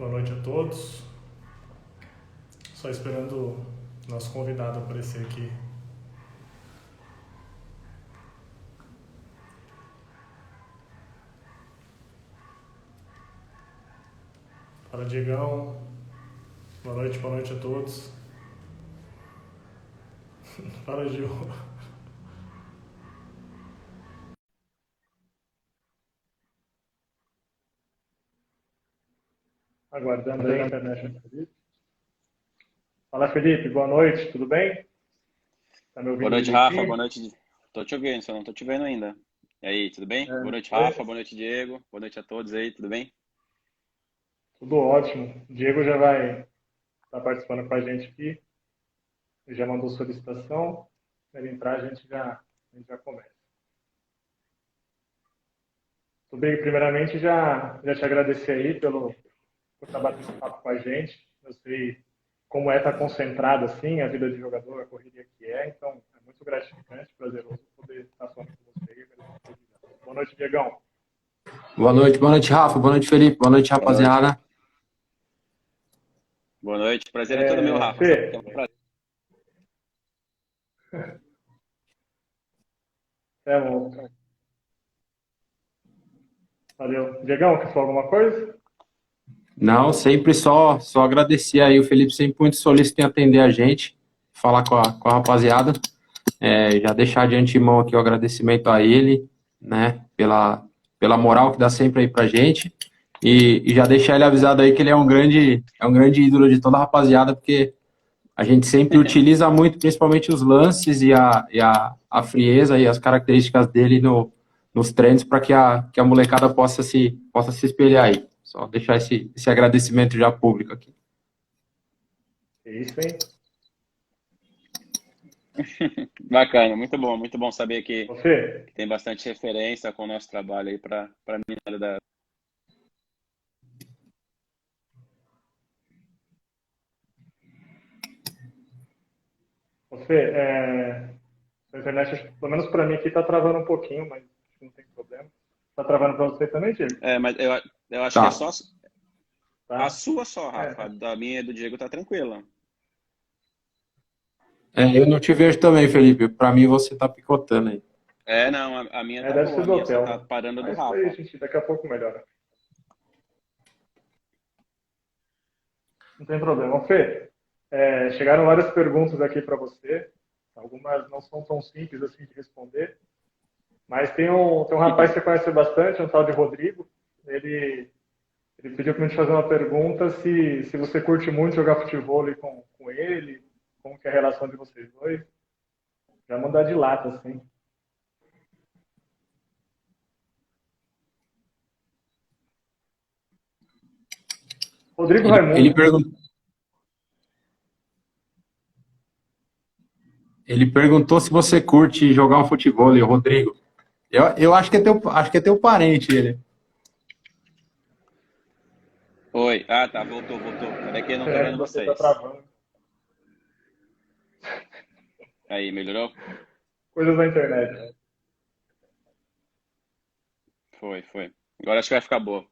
Boa noite a todos. Só esperando o nosso convidado aparecer aqui. Fala, Diegão. Boa noite a todos. Fala, Gil. Aguardando aí a internet. Fala, Felipe. Boa noite, tudo bem? Tá me Boa ouvindo noite, Rafa. direitinho? Boa noite. Tô te ouvindo, só não tô te vendo ainda. E aí, tudo bem? Boa noite, Rafa. Beleza? Boa noite, Diego. Boa noite a todos aí, tudo bem? Tudo ótimo. O Diego já vai estar participando com a gente aqui. Ele já mandou solicitação. Se ele entrar, a gente já começa. Tudo bem, primeiramente, já te agradecer aí por estar batendo esse papo com a gente. Eu sei como é estar concentrado assim, a vida de jogador, a correria que é, então é muito gratificante, prazeroso poder estar falando com você e agradecer. Boa noite, Diegão. Boa noite, Rafa. Boa noite, Felipe. Boa noite, Boa noite. rapaziada. Boa noite. Prazer é todo meu, Rafa. Sabe que é Fê, um prazer. é, valeu. Diegão, quer falar alguma coisa? Não, sempre só agradecer aí. O Felipe sempre muito solícito em atender a gente, falar com a rapaziada. Já deixar de antemão aqui o agradecimento a ele, né, pela moral que dá sempre aí pra gente. E já deixar ele avisado aí que ele é um grande ídolo de toda a rapaziada, porque a gente sempre utiliza muito, principalmente os lances e a frieza e as características dele nos treinos para que a molecada possa se espelhar aí. Só deixar esse agradecimento já público aqui. É isso, hein? Bacana, muito bom saber Ô, Fê, que tem bastante referência com o nosso trabalho aí para mim da. ô, Fê, a internet, pelo menos para mim aqui, tá travando um pouquinho, mas acho que não tem problema. Tá travando para você também, Diego? Mas eu acho que é Tá. só a Tá? sua só, Rafa. É, Da minha e do Diego tá tranquila. Eu não te vejo também, Felipe. Para mim você tá picotando aí. Não, a minha tá deve boa. ser A do minha só tá hotel. parando do Mas isso aí, Rafa. gente, daqui a pouco melhora. Não tem problema. Fê, chegaram várias perguntas aqui para você. Algumas não são tão simples assim de responder. Mas tem um rapaz que você conhece bastante, um tal de Rodrigo. Ele, ele pediu para me fazer uma pergunta se você curte muito jogar futebol com ele, como que é a relação de vocês dois. Já mandar de lata, assim. Rodrigo Ele, ele, Raimundo. pergun- ele perguntou se você curte jogar um futebol, Rodrigo. Eu acho que é teu parente, ele. Oi. Ah, tá. Voltou. Peraí que eu não tô vendo Você tá vocês. travando. Aí, melhorou? Coisas da internet. Foi. Agora acho que vai ficar boa.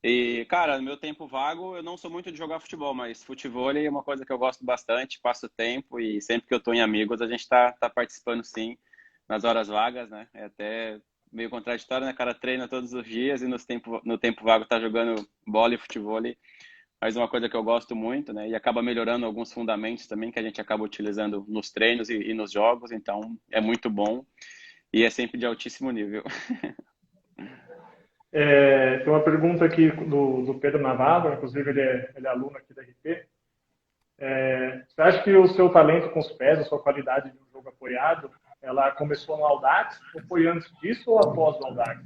E, cara, no meu tempo vago, eu não sou muito de jogar futebol, mas futebol é uma coisa que eu gosto bastante, passo tempo e sempre que eu tô em amigos, a gente tá participando sim, nas horas vagas, né? É até meio contraditório, né? O cara treina todos os dias e no tempo vago tá jogando bola e futebol, mas é uma coisa que eu gosto muito, né? E acaba melhorando alguns fundamentos também que a gente acaba utilizando nos treinos e nos jogos, então é muito bom e é sempre de altíssimo nível. Tem uma pergunta aqui do Pedro Navarro, inclusive ele é aluno aqui da RP. Você acha que o seu talento com os pés, a sua qualidade de um jogo apoiado, ela começou no Audax, ou foi antes disso ou após o Audax?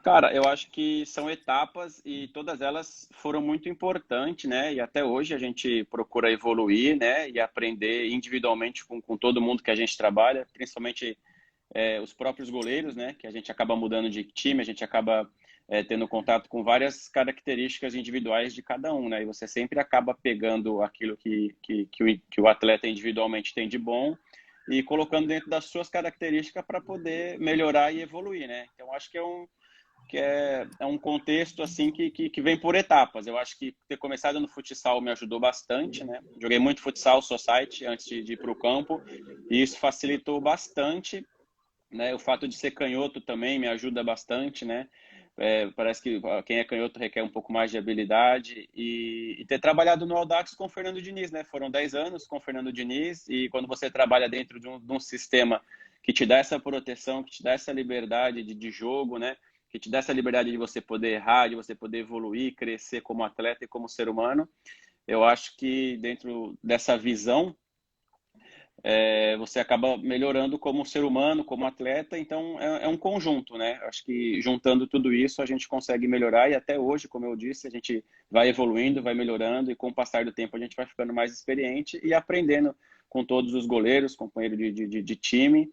Cara, eu acho que são etapas e todas elas foram muito importantes, né? E até hoje a gente procura evoluir, né? E aprender individualmente com todo mundo que a gente trabalha, principalmente os próprios goleiros, né? Que a gente acaba mudando de time, a gente acaba tendo contato com várias características individuais de cada um, né? E você sempre acaba pegando aquilo que o atleta individualmente tem de bom e colocando dentro das suas características para poder melhorar e evoluir, né? Então, acho que que é um contexto assim que vem por etapas. Eu acho que ter começado no futsal me ajudou bastante, né? Joguei muito futsal society antes de ir para o campo, e isso facilitou bastante, né? O fato de ser canhoto também me ajuda bastante, né? Parece que quem é canhoto requer um pouco mais de habilidade, e ter trabalhado no Audax com o Fernando Diniz, né? Foram 10 anos com o Fernando Diniz, e quando você trabalha dentro de um sistema que te dá essa proteção, que te dá essa liberdade de jogo, né? Que te dá essa liberdade de você poder errar, de você poder evoluir, crescer como atleta e como ser humano, eu acho que dentro dessa visão você acaba melhorando como ser humano, como atleta, então é um conjunto, né? Acho que juntando tudo isso a gente consegue melhorar, e até hoje, como eu disse, a gente vai evoluindo, vai melhorando, e com o passar do tempo a gente vai ficando mais experiente e aprendendo com todos os goleiros, companheiros de time,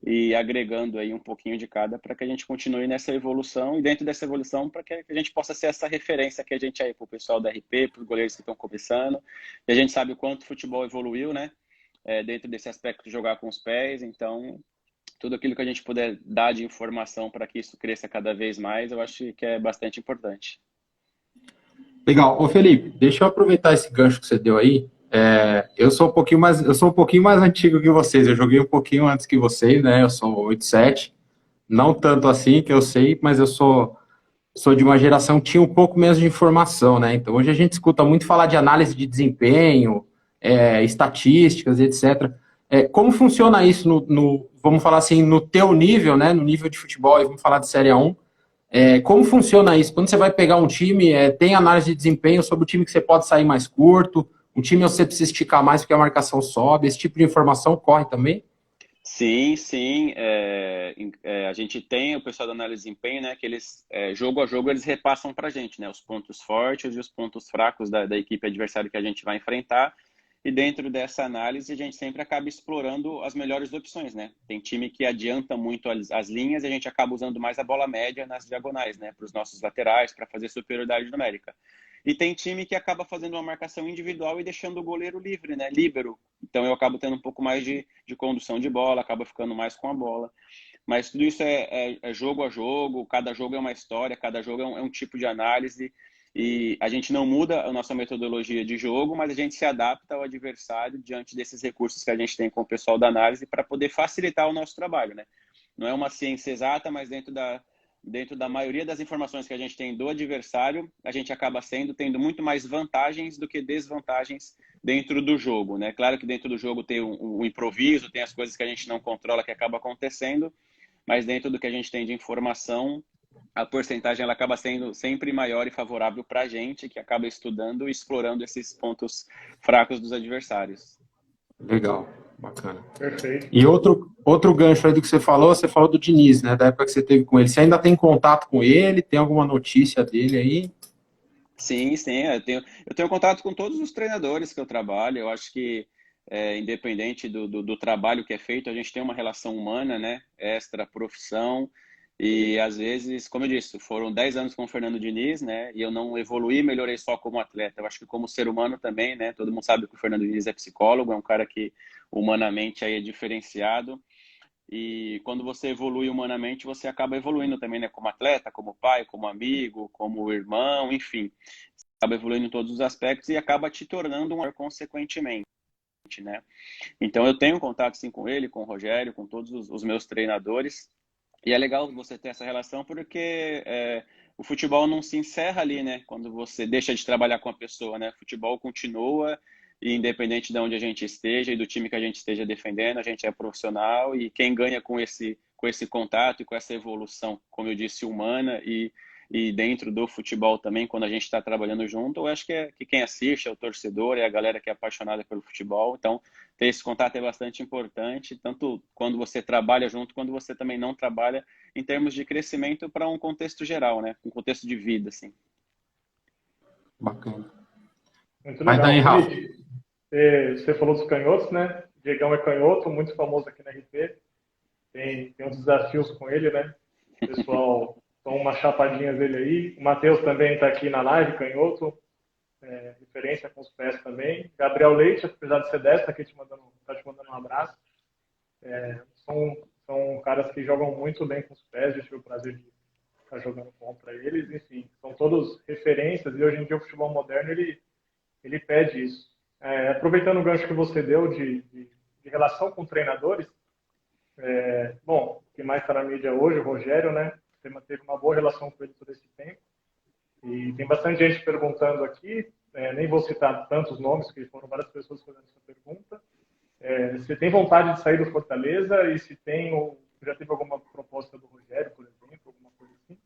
e agregando aí um pouquinho de cada para que a gente continue nessa evolução, e dentro dessa evolução para que a gente possa ser essa referência que a gente é aí para o pessoal da RP, para os goleiros que estão começando. E a gente sabe o quanto o futebol evoluiu, né? Dentro desse aspecto de jogar com os pés, então tudo aquilo que a gente puder dar de informação para que isso cresça cada vez mais, eu acho que é bastante importante. Legal. Ô, Felipe, deixa eu aproveitar esse gancho que você deu aí. Eu sou um pouquinho mais antigo que vocês. Eu joguei um pouquinho antes que vocês, né? Eu sou 87. Não tanto assim, que eu sei, mas eu sou de uma geração que tinha um pouco menos de informação, né? Então hoje a gente escuta muito falar de análise de desempenho, estatísticas, etc. Como funciona isso vamos falar assim, no teu nível, né? No nível de futebol, e vamos falar de Série A1. Como funciona isso? Quando você vai pegar um time, tem análise de desempenho sobre o time que você pode sair mais curto, um time você precisa esticar mais porque a marcação sobe, esse tipo de informação corre também? Sim, sim. A gente tem o pessoal da análise de desempenho, né? Que eles, jogo a jogo, eles repassam para a gente, né? Os pontos fortes e os pontos fracos da equipe adversária que a gente vai enfrentar. E dentro dessa análise, a gente sempre acaba explorando as melhores opções, né? Tem time que adianta muito as linhas, e a gente acaba usando mais a bola média nas diagonais, né? Para os nossos laterais, para fazer superioridade numérica. E tem time que acaba fazendo uma marcação individual e deixando o goleiro livre, né? Líbero. Então eu acabo tendo um pouco mais de condução de bola, acabo ficando mais com a bola. Mas tudo isso é jogo a jogo, cada jogo é uma história, cada jogo é um tipo de análise, e a gente não muda a nossa metodologia de jogo, mas a gente se adapta ao adversário diante desses recursos que a gente tem com o pessoal da análise para poder facilitar o nosso trabalho, né? Não é uma ciência exata, mas dentro da maioria das informações que a gente tem do adversário, a gente acaba tendo muito mais vantagens do que desvantagens dentro do jogo, né? Claro que dentro do jogo tem o improviso, tem as coisas que a gente não controla que acaba acontecendo, mas dentro do que a gente tem de informação, a porcentagem ela acaba sendo sempre maior e favorável para a gente, que acaba estudando e explorando esses pontos fracos dos adversários. Legal, bacana. Perfeito. E outro gancho aí do que você falou do Diniz, né? Da época que você teve com ele. Você ainda tem contato com ele? Tem alguma notícia dele aí? Sim, sim. Eu tenho contato com todos os treinadores que eu trabalho. Eu acho que, independente do trabalho que é feito, a gente tem uma relação humana, né? Extra profissão. E às vezes, como eu disse, foram 10 anos com o Fernando Diniz, né? E eu não evoluí, melhorei só como atleta. Eu acho que como ser humano também, né? Todo mundo sabe que o Fernando Diniz é psicólogo, é um cara que humanamente aí é diferenciado. E quando você evolui humanamente, você acaba evoluindo também, né? Como atleta, como pai, como amigo, como irmão, enfim. Você acaba evoluindo em todos os aspectos e acaba te tornando um maior consequentemente, né? Então eu tenho contato sim com ele, com o Rogério, com todos os meus treinadores. E é legal você ter essa relação porque o futebol não se encerra ali, né? Quando você deixa de trabalhar com a pessoa, né? O futebol continua, e independente de onde a gente esteja e do time que a gente esteja defendendo, a gente é profissional, e quem ganha com esse contato e com essa evolução, como eu disse, humana, e dentro do futebol também, quando a gente está trabalhando junto, eu acho que quem assiste é o torcedor, é a galera que é apaixonada pelo futebol. Então, ter esse contato é bastante importante, tanto quando você trabalha junto, quando você também não trabalha, em termos de crescimento para um contexto geral, né? Um contexto de vida, assim. Bacana. Muito Vai daí, legal. Rafa. Felipe, você falou dos canhotos, né? Diegão é canhoto, muito famoso aqui na RP. Tem uns desafios com ele, né? O pessoal toma umas chapadinhas dele aí. O Matheus também está aqui na live, canhoto. Referência com os pés também. Gabriel Leite, apesar de ser destro, está te mandando um abraço. São caras que jogam muito bem com os pés. Eu tive o prazer de está jogando contra eles, enfim, são todos referências e hoje em dia o futebol moderno ele pede isso. Aproveitando o gancho que você deu de relação com treinadores, bom, o que mais está na mídia hoje, o Rogério, né? Você manteve uma boa relação com ele todo esse tempo. E tem bastante gente perguntando aqui, nem vou citar tantos nomes, que foram várias pessoas fazendo essa pergunta. Você tem vontade de sair do Fortaleza e se tem, ou já teve alguma proposta do Rogério, por exemplo, alguma coisa assim?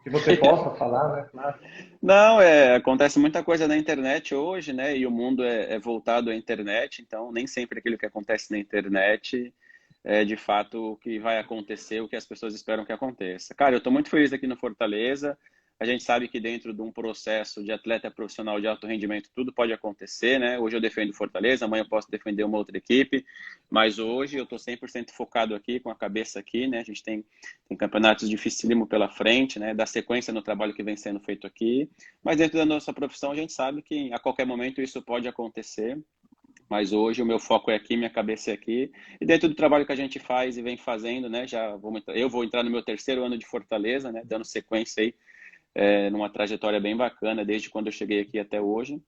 Que você possa falar, né? Claro. Não, acontece muita coisa na internet hoje, né? E o mundo é voltado à internet, então nem sempre aquilo que acontece na internet é de fato o que vai acontecer, o que as pessoas esperam que aconteça. Cara, eu estou muito feliz aqui no Fortaleza. A gente sabe que dentro de um processo de atleta profissional de alto rendimento tudo pode acontecer, né? Hoje eu defendo Fortaleza, amanhã eu posso defender uma outra equipe, mas hoje eu estou 100% focado aqui, com a cabeça aqui, né? A gente tem campeonatos dificílimos pela frente, né? Dar sequência no trabalho que vem sendo feito aqui, mas dentro da nossa profissão a gente sabe que a qualquer momento isso pode acontecer. Mas hoje o meu foco é aqui, minha cabeça é aqui. E dentro do trabalho que a gente faz e vem fazendo, né? Eu vou entrar no meu terceiro ano de Fortaleza, né? Dando sequência aí numa trajetória bem bacana, desde quando eu cheguei aqui até hoje.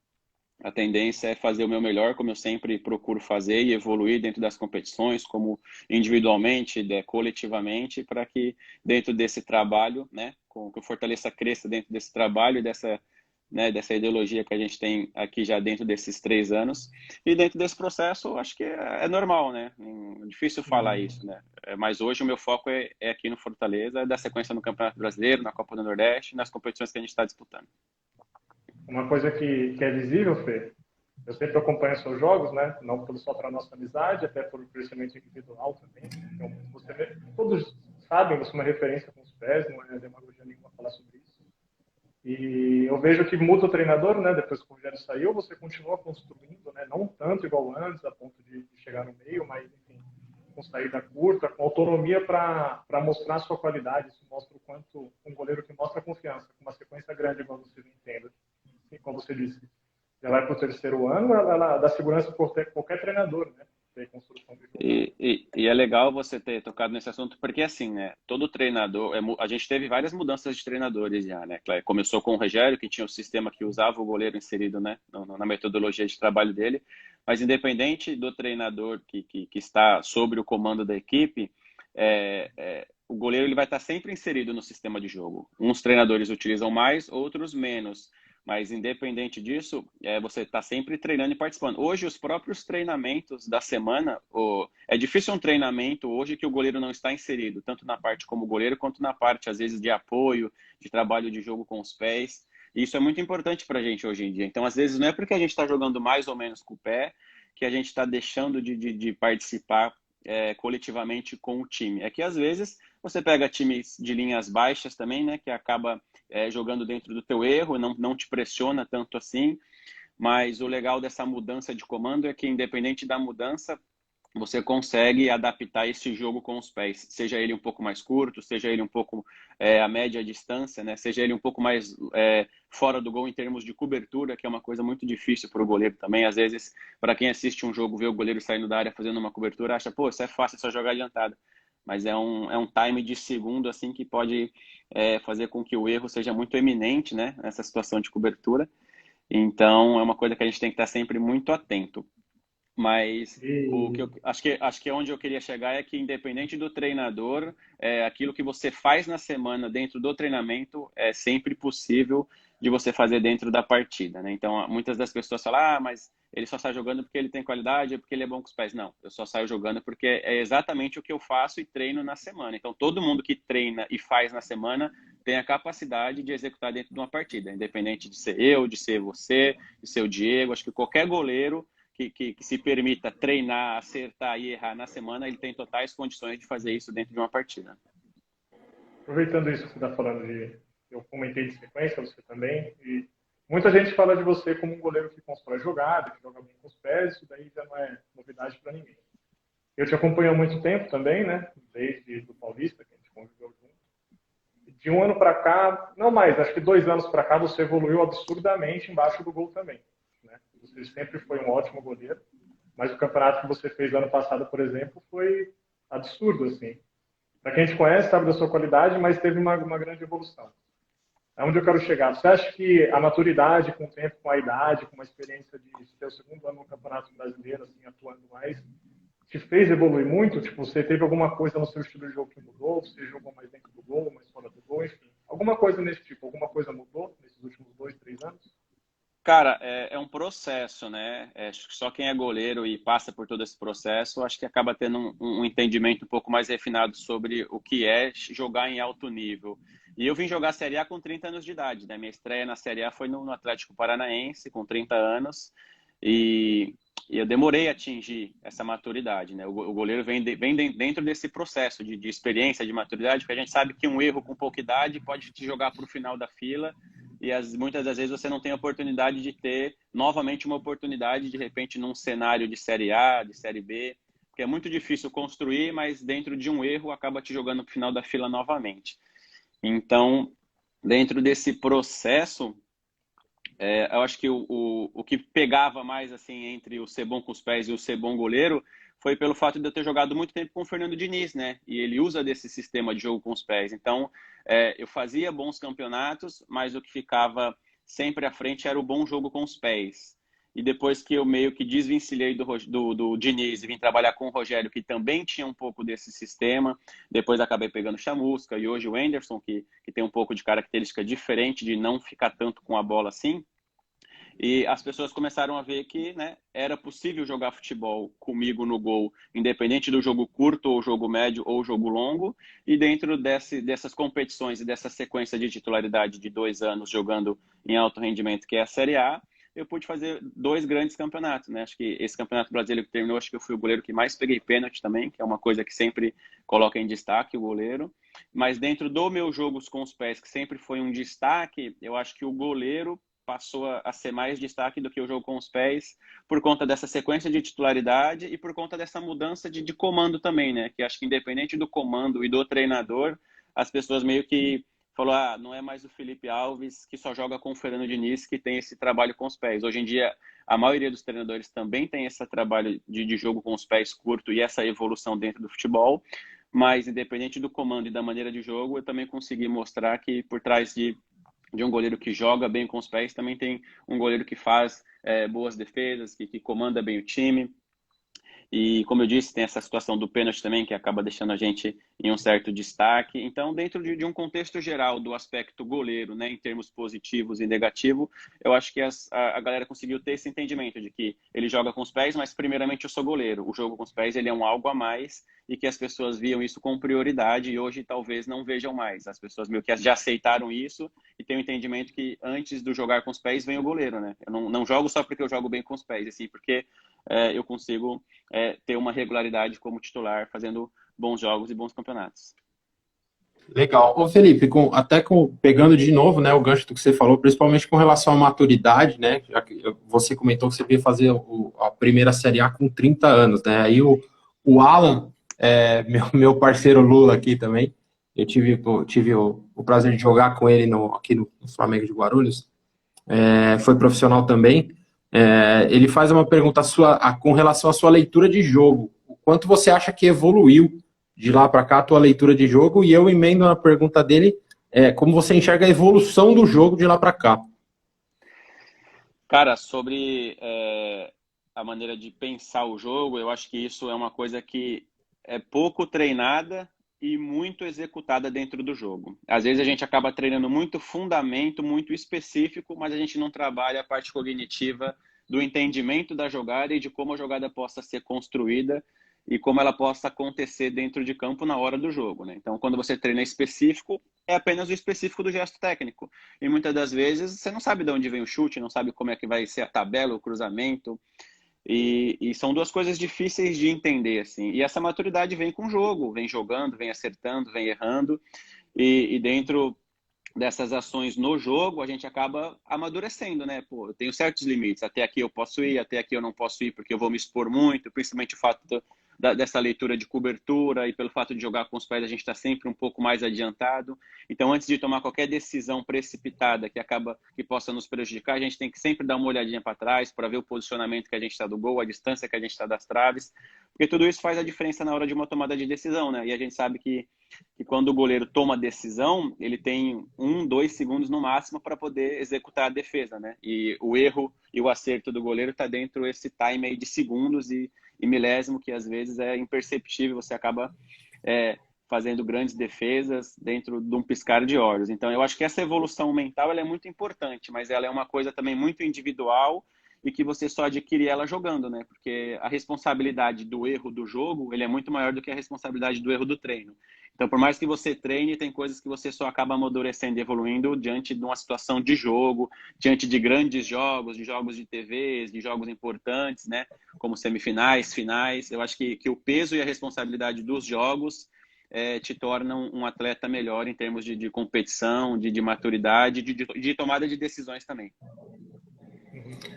A tendência é fazer o meu melhor, como eu sempre procuro fazer, e evoluir dentro das competições, como individualmente, coletivamente, para que dentro desse trabalho, né, que o Fortaleza cresça dentro desse trabalho e dessa ideologia que a gente tem aqui já dentro desses 3 anos. E dentro desse processo, acho que é normal, né? É difícil falar isso, né? Mas hoje o meu foco é aqui no Fortaleza, dar sequência no Campeonato Brasileiro, na Copa do Nordeste, nas competições que a gente está disputando. Uma coisa que é visível, Fê, eu sempre acompanho seus jogos, né? Não só para a nossa amizade, até por crescimento individual também. Então, todos sabem, você é uma referência com os pés, não é demagogia nenhuma falar sobre isso. E eu vejo que muda o treinador, né? Depois que o Rogério saiu, você continua construindo, né? Não tanto igual antes, a ponto de chegar no meio, mas, enfim, com saída curta, com autonomia para mostrar a sua qualidade. Isso mostra o quanto um goleiro que mostra confiança, com uma sequência grande, igual vocês entendem. E como você disse, já vai para o terceiro ano, ela dá segurança para qualquer treinador, né? Ter construção de jogo. E é legal você ter tocado nesse assunto, porque assim, né, todo treinador, a gente teve várias mudanças de treinadores já, né? Começou com o Rogério, que tinha o sistema que usava o goleiro inserido, né, na metodologia de trabalho dele, mas independente do treinador que está sobre o comando da equipe, o goleiro ele vai estar sempre inserido no sistema de jogo. Uns treinadores utilizam mais, outros menos. Mas, independente disso, você está sempre treinando e participando. Hoje, os próprios treinamentos da semana, é difícil um treinamento hoje que o goleiro não está inserido, tanto na parte como goleiro, quanto na parte, às vezes, de apoio, de trabalho de jogo com os pés. E isso é muito importante para a gente hoje em dia. Então, às vezes, não é porque a gente está jogando mais ou menos com o pé que a gente está deixando de participar coletivamente com o time. É que, às vezes, você pega times de linhas baixas também, né, que acaba jogando dentro do teu erro, não te pressiona tanto assim, mas o legal dessa mudança de comando é que, independente da mudança, você consegue adaptar esse jogo com os pés, seja ele um pouco mais curto, seja ele um pouco a média distância, né? Seja ele um pouco mais fora do gol em termos de cobertura, que é uma coisa muito difícil para o goleiro também. Às vezes, para quem assiste um jogo, vê o goleiro saindo da área fazendo uma cobertura, acha, pô, isso é fácil, é só jogar adiantado. Mas é um time de segundo assim que pode fazer com que o erro seja muito eminente, né? Nessa situação de cobertura. Então, é uma coisa que a gente tem que estar sempre muito atento. Mas o que eu acho que é onde eu queria chegar é que, independente do treinador, aquilo que você faz na semana dentro do treinamento é sempre possível de você fazer dentro da partida, né? Então, muitas das pessoas falam, mas ele só sai jogando porque ele tem qualidade, é porque ele é bom com os pés. Não, eu só saio jogando porque é exatamente o que eu faço e treino na semana. Então, todo mundo que treina e faz na semana tem a capacidade de executar dentro de uma partida, independente de ser eu, de ser você, de ser o Diego. Acho que qualquer goleiro que se permita treinar, acertar e errar na semana, ele tem totais condições de fazer isso dentro de uma partida. Aproveitando isso que você está falando eu comentei de sequência, você também, e muita gente fala de você como um goleiro que constrói jogada, que joga bem com os pés, isso daí já não é novidade para ninguém. Eu te acompanho há muito tempo também, né? Desde o Paulista, que a gente conviveu junto. De um ano para cá, não mais, acho que 2 anos para cá, você evoluiu absurdamente embaixo do gol também. Né? Você sempre foi um ótimo goleiro, mas o campeonato que você fez ano passado, por exemplo, foi absurdo, assim. para quem te conhece, sabe da sua qualidade, mas teve uma grande evolução. É onde eu quero chegar. Você acha que a maturidade, com o tempo, com a idade, com a experiência de ter o segundo ano no Campeonato Brasileiro, assim, atuando mais, te fez evoluir muito? Tipo, você teve alguma coisa no seu estilo de jogo que mudou? Você jogou mais dentro do gol, mais fora do gol, enfim. Alguma coisa nesse tipo? Alguma coisa mudou nesses últimos 2, 3 anos? Cara, é um processo, né? Acho que só quem é goleiro e passa por todo esse processo, acho que acaba tendo um entendimento um pouco mais refinado sobre o que é jogar em alto nível. E eu vim jogar Série A com 30 anos de idade, né? Minha estreia na Série A foi no Atlético Paranaense, com 30 anos, e, e eu demorei a atingir essa maturidade, né? O goleiro vem dentro desse processo de experiência, de maturidade, porque a gente sabe que um erro com pouca idade pode te jogar para o final da fila, e muitas das vezes você não tem a oportunidade de ter novamente uma oportunidade, de repente, num cenário de Série A, de Série B, porque é muito difícil construir, mas dentro de um erro acaba te jogando para o final da fila novamente. Então, dentro desse processo, eu acho que o que pegava mais assim entre o ser bom com os pés e o ser bom goleiro foi pelo fato de eu ter jogado muito tempo com o Fernando Diniz, né? E ele usa desse sistema de jogo com os pés. Então, eu fazia bons campeonatos, mas o que ficava sempre à frente era o bom jogo com os pés. E depois que eu meio que desvencilhei do Diniz e vim trabalhar com o Rogério, que também tinha um pouco desse sistema, depois acabei pegando o Chamusca e hoje o Anderson, que tem um pouco de característica diferente de não ficar tanto com a bola assim. E as pessoas começaram a ver que, né, era possível jogar futebol comigo no gol, independente do jogo curto, ou jogo médio, ou jogo longo. E dentro dessas competições e dessa sequência de titularidade de 2 anos jogando em alto rendimento, que é a Série A, eu pude fazer 2 grandes campeonatos, né? Acho que esse campeonato brasileiro que terminou, acho que eu fui o goleiro que mais peguei pênalti também, que é uma coisa que sempre coloca em destaque o goleiro. Mas dentro do meu jogos com os pés, que sempre foi um destaque, eu acho que o goleiro passou a ser mais destaque do que o jogo com os pés, por conta dessa sequência de titularidade e por conta dessa mudança de comando também, né? Que acho que independente do comando e do treinador, as pessoas meio que falou, não é mais o Felipe Alves que só joga com o Fernando Diniz que tem esse trabalho com os pés. Hoje em dia, a maioria dos treinadores também tem esse trabalho de jogo com os pés curto e essa evolução dentro do futebol, mas independente do comando e da maneira de jogo, eu também consegui mostrar que por trás de um goleiro que joga bem com os pés, também tem um goleiro que faz boas defesas, que comanda bem o time. E, como eu disse, tem essa situação do pênalti também, que acaba deixando a gente em um certo destaque. Então, dentro de um contexto geral do aspecto goleiro, né, em termos positivos e negativos, eu acho que a galera conseguiu ter esse entendimento de que ele joga com os pés, mas primeiramente eu sou goleiro. O jogo com os pés ele é um algo a mais e que as pessoas viam isso com prioridade e hoje talvez não vejam mais. As pessoas meio que já aceitaram isso e têm o entendimento que antes do jogar com os pés vem o goleiro, né? Eu não jogo só porque eu jogo bem com os pés, assim, porque eu consigo ter uma regularidade como titular, fazendo bons jogos e bons campeonatos. Legal. Ô Felipe, pegando de novo, né, o gancho do que você falou, principalmente com relação à maturidade, né, já que você comentou que você veio fazer a primeira Série A com 30 anos, né, aí o Alan, meu parceiro Lula aqui também, eu tive o prazer de jogar com ele aqui no Flamengo de Guarulhos, foi profissional também. Ele faz uma pergunta com relação à sua leitura de jogo. O quanto você acha que evoluiu de lá para cá a tua leitura de jogo? E eu emendo na pergunta dele, como você enxerga a evolução do jogo de lá para cá? Cara, sobre a maneira de pensar o jogo, eu acho que isso é uma coisa que é pouco treinada e muito executada dentro do jogo. Às vezes a gente acaba treinando muito fundamento, muito específico, mas a gente não trabalha a parte cognitiva do entendimento da jogada e de como a jogada possa ser construída e como ela possa acontecer dentro de campo na hora do jogo, né? Então, quando você treina específico, é apenas o específico do gesto técnico. E muitas das vezes você não sabe de onde vem o chute, não sabe como é que vai ser a tabela, o cruzamento. E são duas coisas difíceis de entender, assim. E essa maturidade vem com o jogo, vem jogando, vem acertando, vem errando. E dentro dessas ações no jogo, a gente acaba amadurecendo, né? Pô, eu tenho certos limites. Até aqui eu posso ir, até aqui eu não posso ir porque eu vou me expor muito, principalmente o fato dessa leitura de cobertura e pelo fato de jogar com os pés, a gente está sempre um pouco mais adiantado. Então, antes de tomar qualquer decisão precipitada que possa nos prejudicar, a gente tem que sempre dar uma olhadinha para trás para ver o posicionamento que a gente está do gol, a distância que a gente está das traves, porque tudo isso faz a diferença na hora de uma tomada de decisão, né? E a gente sabe que quando o goleiro toma a decisão, ele tem 1, 2 segundos no máximo para poder executar a defesa, né? E o erro e o acerto do goleiro está dentro desse time aí de segundos e milésimo, que às vezes é imperceptível, você acaba fazendo grandes defesas dentro de um piscar de olhos. Então, eu acho que essa evolução mental ela é muito importante, mas ela é uma coisa também muito individual e que você só adquire ela jogando, né? Porque a responsabilidade do erro do jogo, ele é muito maior do que a responsabilidade do erro do treino. Então, por mais que você treine, tem coisas que você só acaba amadurecendo e evoluindo diante de uma situação de jogo, diante de grandes jogos, de jogos de TVs, de jogos importantes, né? Como semifinais, finais. Eu acho que o peso e a responsabilidade dos jogos te tornam um atleta melhor em termos de competição, de maturidade, de tomada de decisões também.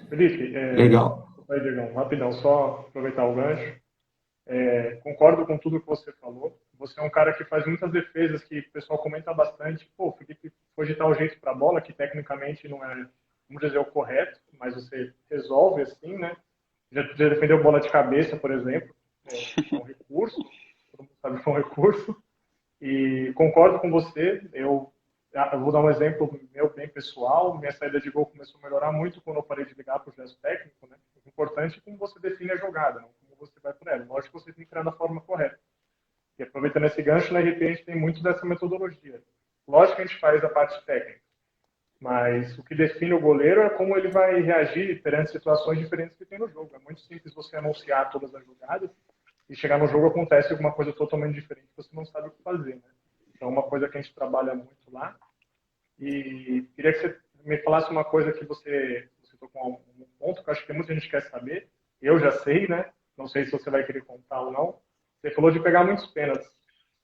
Felipe, Legal. Diegão, rapidão, só aproveitar o gancho. Concordo com tudo que você falou. Você é um cara que faz muitas defesas que o pessoal comenta bastante. Pô, o Felipe foi de tal jeito para a bola, que tecnicamente não é, vamos dizer, o correto, mas você resolve assim, né? Já defendeu bola de cabeça, por exemplo. É um recurso, todo mundo sabe que é um recurso. E concordo com você. Eu vou dar um exemplo meu bem pessoal. Minha saída de gol começou a melhorar muito quando eu parei de ligar para o gesto técnico, né? O importante é como você define a jogada, não como você vai por ela. Lógico que você tem que criar da forma correta. E aproveitando esse gancho, na RP a gente tem muito dessa metodologia. Lógico que a gente faz a parte técnica, mas o que define o goleiro é como ele vai reagir perante situações diferentes que tem no jogo. É muito simples você anunciar todas as jogadas e chegar no jogo acontece alguma coisa totalmente diferente, você não sabe o que fazer, né? Então, uma coisa que a gente trabalha muito lá. E queria que você me falasse uma coisa que você tocou um ponto que eu acho que muita gente quer saber. Eu já sei, né? Não sei se você vai querer contar ou não. Você falou de pegar muitos pênaltis.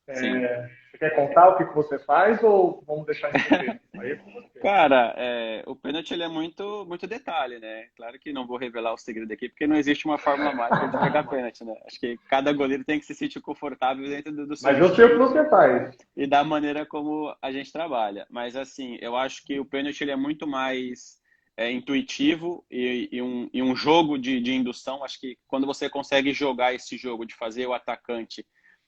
Você quer contar o que você faz ou vamos deixar em segredo? Aí é com você. Cara, o pênalti ele é muito, muito detalhe, né? Claro que não vou revelar o segredo aqui, porque não existe uma fórmula mágica de pegar pênalti, né? Acho que cada goleiro tem que se sentir confortável dentro do seu Mas eu sei o que você faz. e da maneira como a gente trabalha. Mas, assim, eu acho que o pênalti ele é muito mais intuitivo e um jogo de indução. Acho que quando você consegue jogar esse jogo de fazer o atacante,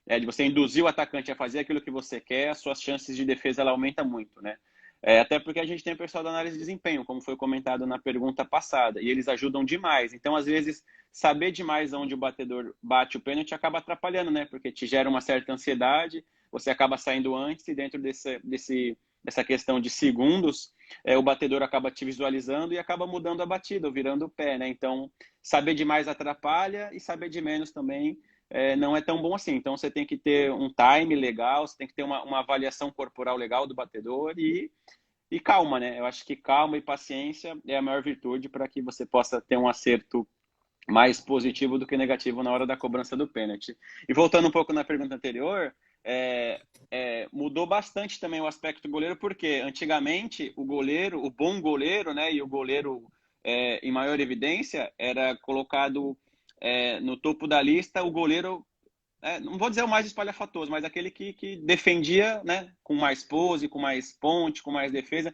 de você induzir o atacante a fazer aquilo que você quer, as suas chances de defesa ela aumenta muito, né? Até porque a gente tem o pessoal da análise de desempenho, como foi comentado na pergunta passada, e eles ajudam demais. Então, às vezes, saber demais onde o batedor bate o pênalti acaba atrapalhando, né? Porque te gera uma certa ansiedade, você acaba saindo antes e dentro dessa questão de segundos, o batedor acaba te visualizando e acaba mudando a batida, ou virando o pé, né? Então, saber demais atrapalha e saber de menos também não é tão bom assim. Então, você tem que ter um time legal, você tem que ter uma avaliação corporal legal do batedor e calma, né? Eu acho que calma e paciência é a maior virtude para que você possa ter um acerto mais positivo do que negativo na hora da cobrança do pênalti. E voltando um pouco na pergunta anterior, mudou bastante também o aspecto do goleiro, porque antigamente o goleiro, o bom goleiro, né, e o goleiro em maior evidência, era colocado no topo da lista o goleiro, não vou dizer o mais espalhafatoso, mas aquele que defendia, né, com mais pose, com mais ponte, com mais defesa.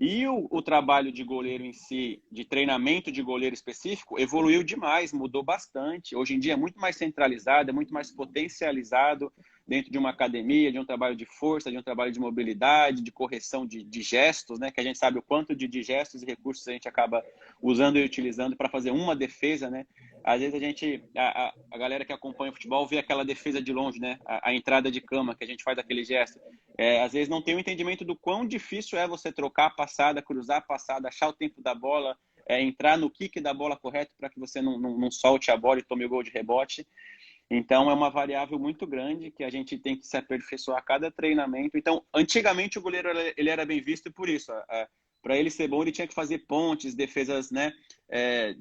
E o trabalho de goleiro em si, de treinamento de goleiro específico, evoluiu demais, mudou bastante. Hoje em dia é muito mais centralizado, é muito mais potencializado dentro de uma academia, de um trabalho de força, de um trabalho de mobilidade, de correção de gestos, né? Que a gente sabe o quanto de gestos e recursos a gente acaba usando e utilizando para fazer uma defesa, né? Às vezes a galera que acompanha o futebol vê aquela defesa de longe, né? A entrada de cama, que a gente faz aquele gesto. Às vezes não tem o entendimento do quão difícil é você trocar a passada, cruzar a passada, achar o tempo da bola, entrar no kick da bola correto para que você não solte a bola e tome o gol de rebote. Então, é uma variável muito grande que a gente tem que se aperfeiçoar a cada treinamento. Então, antigamente o goleiro ele era bem visto por isso. Para ele ser bom, ele tinha que fazer pontes, defesas, né,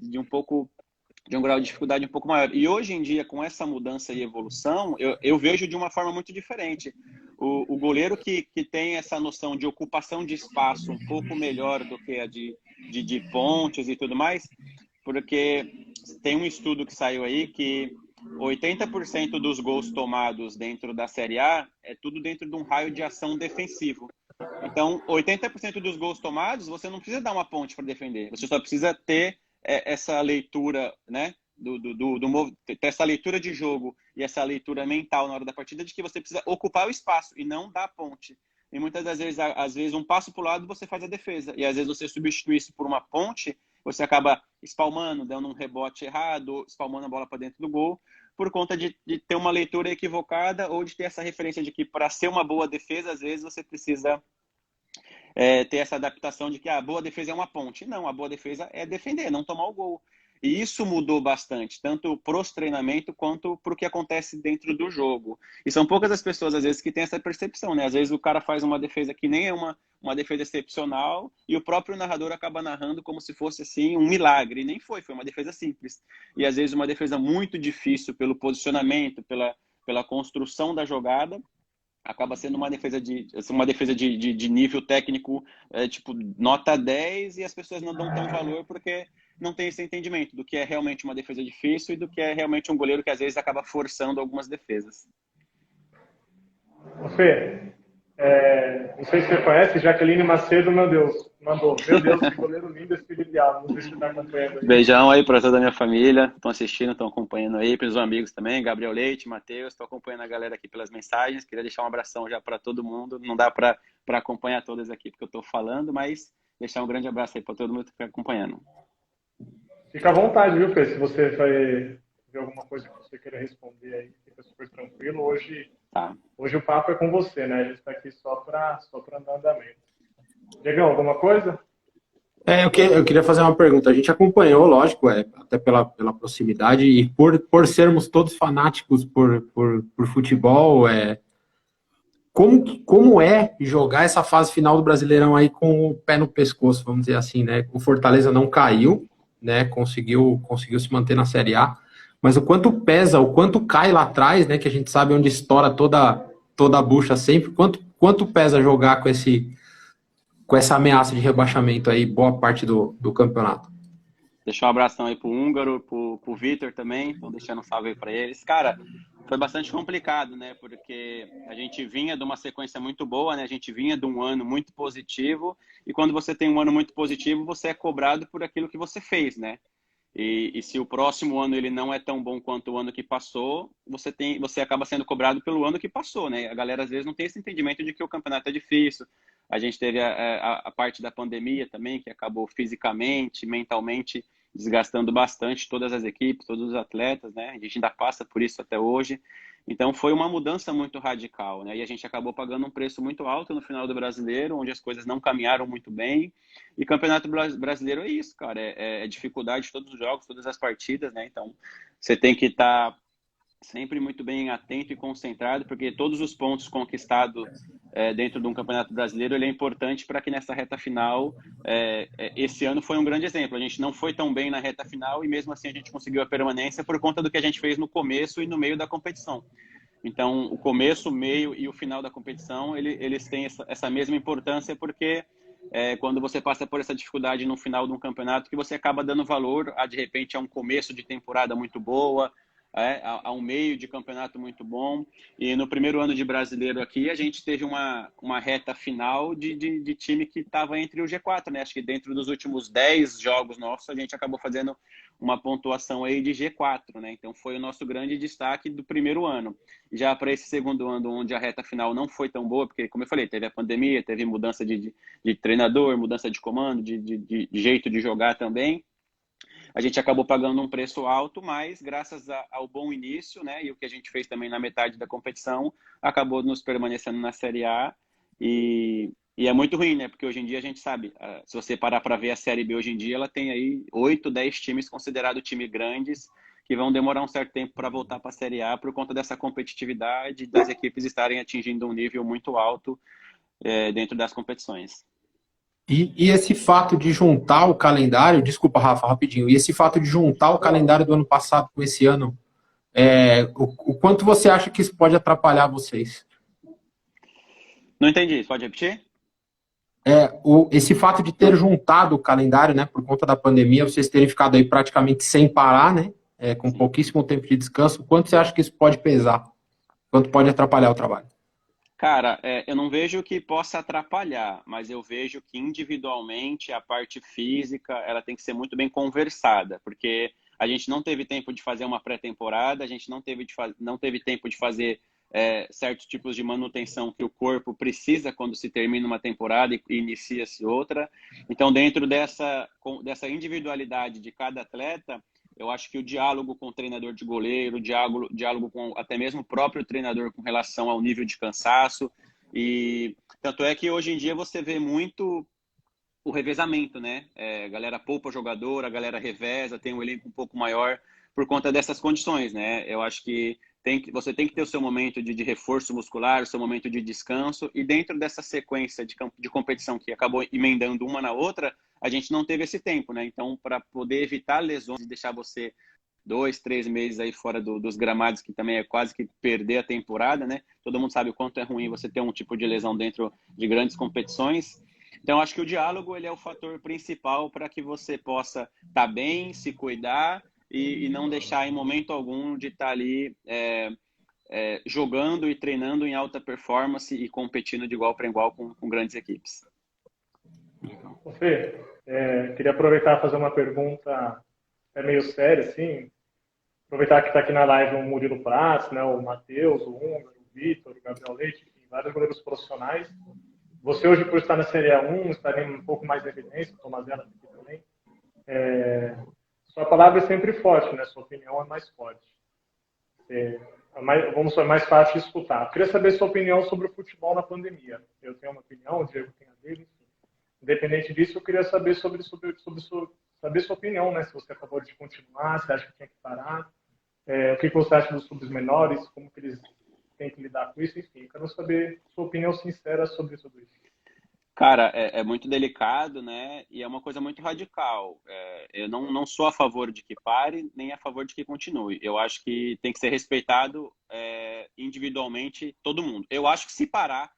de um grau de dificuldade um pouco maior. E hoje em dia, com essa mudança e evolução, eu vejo de uma forma muito diferente. O goleiro que tem essa noção de ocupação de espaço um pouco melhor do que a de pontes e tudo mais, porque tem um estudo que saiu aí que 80% dos gols tomados dentro da Série A é tudo dentro de um raio de ação defensivo. Então, 80% dos gols tomados, você não precisa dar uma ponte para defender. Você só precisa ter essa leitura, né, ter essa leitura de jogo e essa leitura mental na hora da partida de que você precisa ocupar o espaço e não dar a ponte. E muitas das vezes, às vezes, um passo para o lado você faz a defesa. E às vezes você substitui isso por uma ponte, você acaba espalmando, dando um rebote errado, espalmando a bola para dentro do gol, por conta de ter uma leitura equivocada ou de ter essa referência de que para ser uma boa defesa, às vezes você precisa ter essa adaptação de que a boa defesa é uma ponte. Não, a boa defesa é defender, não tomar o gol. E isso mudou bastante, tanto para os treinamentos quanto para o que acontece dentro do jogo. E são poucas as pessoas, às vezes, que têm essa percepção, né? Às vezes o cara faz uma defesa que nem é uma defesa excepcional e o próprio narrador acaba narrando como se fosse, assim, um milagre. E nem foi uma defesa simples. E, às vezes, uma defesa muito difícil pelo posicionamento, pela construção da jogada, acaba sendo uma defesa de nível técnico, tipo, nota 10, e as pessoas não dão tão valor porque não tem esse entendimento do que é realmente uma defesa difícil e do que é realmente um goleiro que às vezes acaba forçando algumas defesas. Fê, não sei se você conhece, Jaqueline Macedo, meu Deus, mandou. Meu Deus, que goleiro lindo esse Felipe Alves. Não sei se você está acompanhando aí. Beijão aí para toda a minha família, estão assistindo, estão acompanhando aí, para os amigos também, Gabriel Leite, Matheus, estou acompanhando a galera aqui pelas mensagens, queria deixar um abração já para todo mundo, não dá para acompanhar todas aqui porque eu estou falando, mas deixar um grande abraço aí para todo mundo que está acompanhando. Fica à vontade, viu, Fê? Se você vai ver alguma coisa que você queira responder aí, fica super tranquilo. Hoje o papo é com você, né? A gente está aqui só para dar andamento. Diegão, alguma coisa? Eu queria fazer uma pergunta. A gente acompanhou, lógico, até pela proximidade e por sermos todos fanáticos por futebol, como é jogar essa fase final do Brasileirão aí com o pé no pescoço, vamos dizer assim, né? O Fortaleza não caiu, né? Conseguiu se manter na Série A, mas o quanto pesa, o quanto cai lá atrás, né? Que a gente sabe onde estoura toda a bucha sempre, quanto pesa jogar com essa ameaça de rebaixamento aí, boa parte do campeonato. Deixar um abração aí pro Húngaro, pro Vitor também, tô deixando um salve aí para eles. Cara, foi bastante complicado, né? Porque a gente vinha de uma sequência muito boa, né? A gente vinha de um ano muito positivo, e quando você tem um ano muito positivo, você é cobrado por aquilo que você fez, né? E se o próximo ano ele não é tão bom quanto o ano que passou, você acaba sendo cobrado pelo ano que passou, né? A galera às vezes não tem esse entendimento de que o campeonato é difícil. A gente teve a parte da pandemia também, que acabou fisicamente, mentalmente desgastando bastante todas as equipes, todos os atletas, né? A gente ainda passa por isso até hoje. Então foi uma mudança muito radical, né? E a gente acabou pagando um preço muito alto no final do Brasileiro, onde as coisas não caminharam muito bem. E Campeonato Brasileiro é isso, cara. É dificuldade de todos os jogos, todas as partidas, né? Então você tem que estar sempre muito bem atento e concentrado, porque todos os pontos conquistados dentro de um Campeonato Brasileiro, ele é importante para que nessa reta final, esse ano foi um grande exemplo. A gente não foi tão bem na reta final e mesmo assim a gente conseguiu a permanência por conta do que a gente fez no começo e no meio da competição. Então, o começo, o meio e o final da competição, eles têm essa mesma importância porque quando você passa por essa dificuldade no final de um campeonato, que você acaba dando valor de repente, a um começo de temporada muito boa, a um meio de campeonato muito bom. E no primeiro ano de brasileiro aqui, a gente teve uma reta final de time que estava entre o G4, né? Acho que dentro dos últimos 10 jogos nossos, a gente acabou fazendo uma pontuação aí de G4, né? Então foi o nosso grande destaque do primeiro ano. Já para esse segundo ano, onde a reta final não foi tão boa, porque, como eu falei, teve a pandemia, teve mudança de treinador, mudança de comando, de jeito de jogar também. A gente acabou pagando um preço alto, mas graças ao bom início, né, e o que a gente fez também na metade da competição, acabou nos permanecendo na Série A. E é muito ruim, né, porque hoje em dia a gente sabe, se você parar para ver a Série B hoje em dia, ela tem aí 8, 10 times considerados times grandes, que vão demorar um certo tempo para voltar para a Série A por conta dessa competitividade, das equipes estarem atingindo um nível muito alto dentro das competições. E esse fato de juntar o calendário, desculpa, Rafa, rapidinho, e esse fato de juntar o calendário do ano passado com esse ano, o quanto você acha que isso pode atrapalhar vocês? Não entendi, pode repetir? Esse fato de ter juntado o calendário, né, por conta da pandemia, vocês terem ficado aí praticamente sem parar, né, com pouquíssimo tempo de descanso, o quanto você acha que isso pode pesar? Quanto pode atrapalhar o trabalho? Cara, eu não vejo que possa atrapalhar, mas eu vejo que individualmente a parte física ela tem que ser muito bem conversada, porque a gente não teve tempo de fazer uma pré-temporada, a gente não teve tempo de fazer certos tipos de manutenção que o corpo precisa quando se termina uma temporada e inicia-se outra. Então, dentro dessa individualidade de cada atleta, eu acho que o diálogo com o treinador de goleiro, o diálogo com até mesmo o próprio treinador com relação ao nível de cansaço. E tanto é que hoje em dia você vê muito o revezamento, né? A galera poupa jogador, a galera reveza, tem um elenco um pouco maior por conta dessas condições, né? Eu acho que você tem que ter o seu momento de reforço muscular, o seu momento de descanso, e dentro dessa sequência de competição que acabou emendando uma na outra, a gente não teve esse tempo, né? Então, para poder evitar lesões e deixar você 2, 3 meses aí fora dos gramados, que também é quase que perder a temporada, né? Todo mundo sabe o quanto é ruim você ter um tipo de lesão dentro de grandes competições. Então, acho que o diálogo ele é o fator principal para que você possa estar bem, se cuidar e não deixar em momento algum de estar ali jogando e treinando em alta performance e competindo de igual para igual com grandes equipes. Fê, queria aproveitar e fazer uma pergunta meio séria, assim. Aproveitar que está aqui na live o Murilo Prats, né, o Matheus, o Húngaro, o Vitor, o Gabriel Leite, enfim, vários goleiros profissionais. Você hoje, por estar na Série A1, estaria um pouco mais em evidência, o Tomazella aqui também. Sua palavra é sempre forte, né? Sua opinião é mais forte. É mais fácil de escutar. Eu queria saber sua opinião sobre o futebol na pandemia. Eu tenho uma opinião, o Diego tem a dele, enfim. Independente disso, eu queria saber saber sua opinião, né? Se você é a favor de continuar, se acha que tinha que parar, o que você acha dos clubes menores, como que eles têm que lidar com isso, enfim. Eu quero saber sua opinião sincera sobre tudo isso. Cara, é muito delicado, né? E é uma coisa muito radical. Eu não sou a favor de que pare, nem a favor de que continue. Eu acho que tem que ser respeitado individualmente todo mundo. Eu acho que se parar,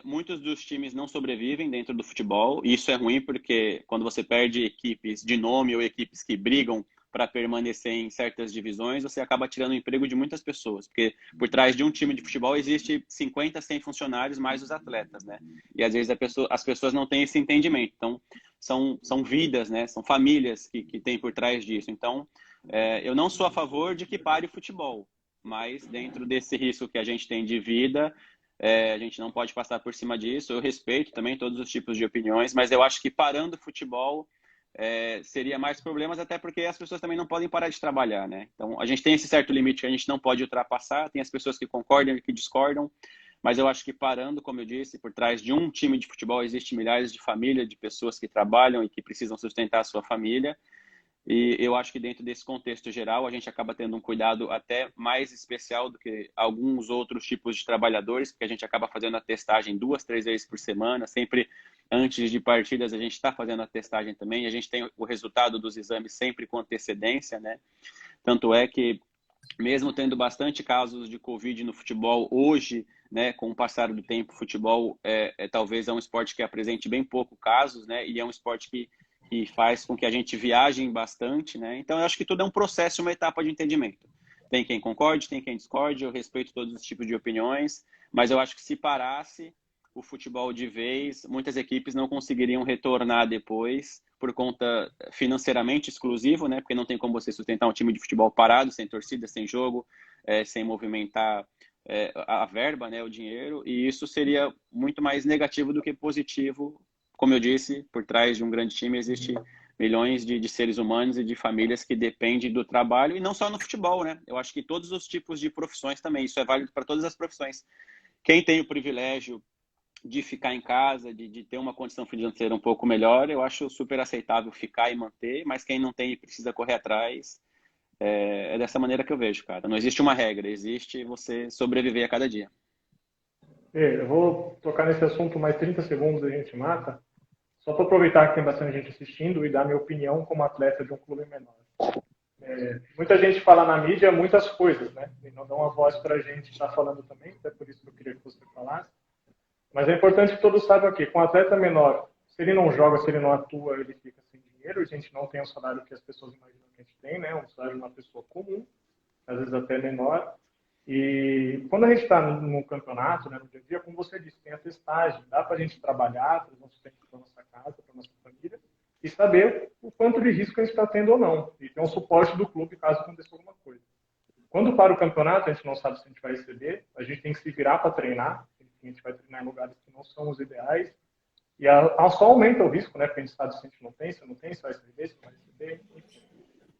muitos dos times não sobrevivem dentro do futebol. E isso é ruim porque quando você perde equipes de nome ou equipes que brigam para permanecer em certas divisões, você acaba tirando o emprego de muitas pessoas, porque por trás de um time de futebol existe 50, 100 funcionários mais os atletas, né? E às vezes as pessoas não têm esse entendimento. Então, são vidas, né? São famílias que tem por trás disso. Então, eu não sou a favor de que pare o futebol, mas dentro desse risco que a gente tem de vida, a gente não pode passar por cima disso. Eu respeito também todos os tipos de opiniões, mas eu acho que parando o futebol seria mais problemas, até porque as pessoas também não podem parar de trabalhar, né? Então, a gente tem esse certo limite que a gente não pode ultrapassar, tem as pessoas que concordam e que discordam, mas eu acho que parando, como eu disse, por trás de um time de futebol existe milhares de famílias, de pessoas que trabalham e que precisam sustentar a sua família. E eu acho que dentro desse contexto geral, a gente acaba tendo um cuidado até mais especial do que alguns outros tipos de trabalhadores, porque a gente acaba fazendo a testagem 2, 3 vezes por semana, sempre antes de partidas a gente está fazendo a testagem também, a gente tem o resultado dos exames sempre com antecedência, né? Tanto é que, mesmo tendo bastante casos de Covid no futebol hoje, né, com o passar do tempo, o futebol talvez é um esporte que apresente bem pouco casos, né, e é um esporte que faz com que a gente viaje bastante, né? Então, eu acho que tudo é um processo, uma etapa de entendimento. Tem quem concorde, tem quem discorde, eu respeito todos os tipos de opiniões, mas eu acho que se parasse o futebol de vez, muitas equipes não conseguiriam retornar depois por conta financeiramente exclusivo, né? Porque não tem como você sustentar um time de futebol parado, sem torcida, sem jogo, sem movimentar a verba, né, o dinheiro, e isso seria muito mais negativo do que positivo. Como eu disse, por trás de um grande time existe milhões de seres humanos e de famílias que dependem do trabalho, e não só no futebol, né? Eu acho que todos os tipos de profissões também, isso é válido para todas as profissões. Quem tem o privilégio de ficar em casa, de ter uma condição financeira um pouco melhor, eu acho super aceitável ficar e manter, mas quem não tem e precisa correr atrás, é dessa maneira que eu vejo, cara. Não existe uma regra, existe você sobreviver a cada dia. Eu vou tocar nesse assunto mais 30 segundos, a gente mata. Só para aproveitar que tem bastante gente assistindo e dar minha opinião como atleta de um clube menor. Muita gente fala na mídia muitas coisas, né? E não dá uma voz para a gente estar falando também, até por isso que eu queria que você falasse. Mas é importante que todos saibam aqui, com um atleta menor, se ele não joga, se ele não atua, ele fica sem dinheiro. A gente não tem o salário que as pessoas imaginam que a gente tem, né? Um salário de uma pessoa comum, às vezes até menor. E quando a gente está no campeonato, né, no dia a dia, como você disse, tem a testagem, dá para a gente trabalhar, para o nosso tempo, para a nossa casa, para a nossa família, e saber o quanto de risco a gente está tendo ou não, e ter um suporte do clube caso aconteça alguma coisa. Quando para o campeonato, a gente não sabe se a gente vai receber, a gente tem que se virar para treinar, a gente vai treinar em lugares que não são os ideais, e só aumenta o risco, né? Porque a gente sabe se a gente não tem, se não tem, se vai receber, se não vai receber, enfim.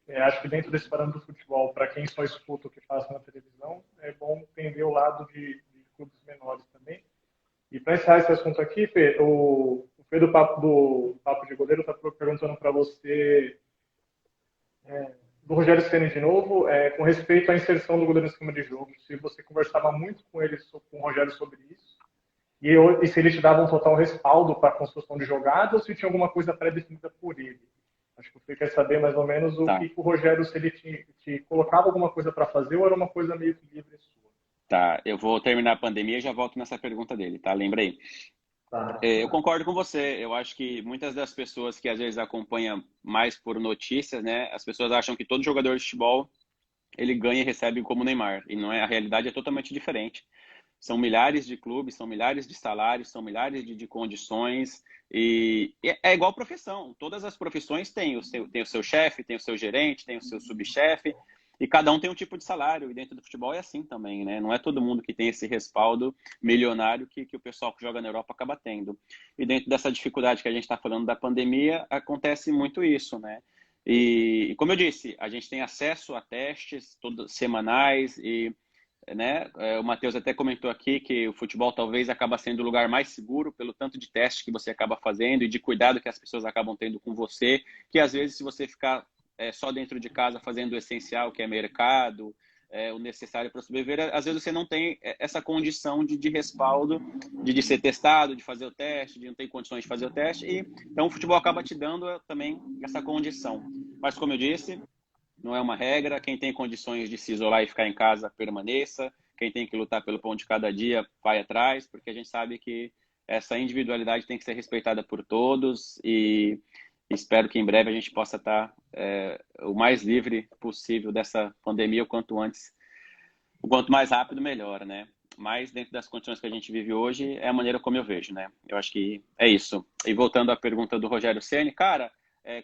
Acho que dentro desse parâmetro do futebol, para quem só escuta o que passa na televisão, é bom entender o lado de clubes menores também. E para encerrar esse assunto aqui, Fê, o Fê do Papo de Goleiro está perguntando para você, do Rogério Ceni de novo, com respeito à inserção do goleiro no esquema de jogo, se você conversava muito com ele, com o Rogério sobre isso, e se ele te dava um total respaldo para a construção de jogada, ou se tinha alguma coisa pré-definida por ele. Acho que você quer saber mais ou menos o que o Rogério, se ele te colocava alguma coisa para fazer, ou era uma coisa meio que livre sua. Tá, eu vou terminar a pandemia e já volto nessa pergunta dele, tá? Lembra aí. Eu concordo com você. Eu acho que muitas das pessoas que às vezes acompanham mais por notícias, né? As pessoas acham que todo jogador de futebol ele ganha e recebe como o Neymar. E não é, a realidade é totalmente diferente. São milhares de clubes, são milhares de salários, são milhares de condições. E é igual profissão. Todas as profissões têm o seu chefe, tem o seu gerente, tem o seu subchefe. E cada um tem um tipo de salário, e dentro do futebol é assim também, né? Não é todo mundo que tem esse respaldo milionário que o pessoal que joga na Europa acaba tendo. E dentro dessa dificuldade que a gente está falando da pandemia, acontece muito isso, né? E como eu disse, a gente tem acesso a testes todos semanais e, né, o Matheus até comentou aqui que o futebol talvez acaba sendo o lugar mais seguro pelo tanto de testes que você acaba fazendo e de cuidado que as pessoas acabam tendo com você, que às vezes se você ficar só dentro de casa fazendo o essencial, que é mercado, o necessário para sobreviver, às vezes você não tem essa condição de respaldo, de ser testado, de fazer o teste, de não ter condições de fazer o teste, e então o futebol acaba te dando também essa condição. Mas como eu disse, não é uma regra, quem tem condições de se isolar e ficar em casa, permaneça, quem tem que lutar pelo pão de cada dia, vai atrás, porque a gente sabe que essa individualidade tem que ser respeitada por todos e espero que em breve a gente possa estar o mais livre possível dessa pandemia o quanto antes. O quanto mais rápido, melhor, né? Mas dentro das condições que a gente vive hoje, é a maneira como eu vejo, né? Eu acho que é isso. E voltando à pergunta do Rogério Ceni, cara,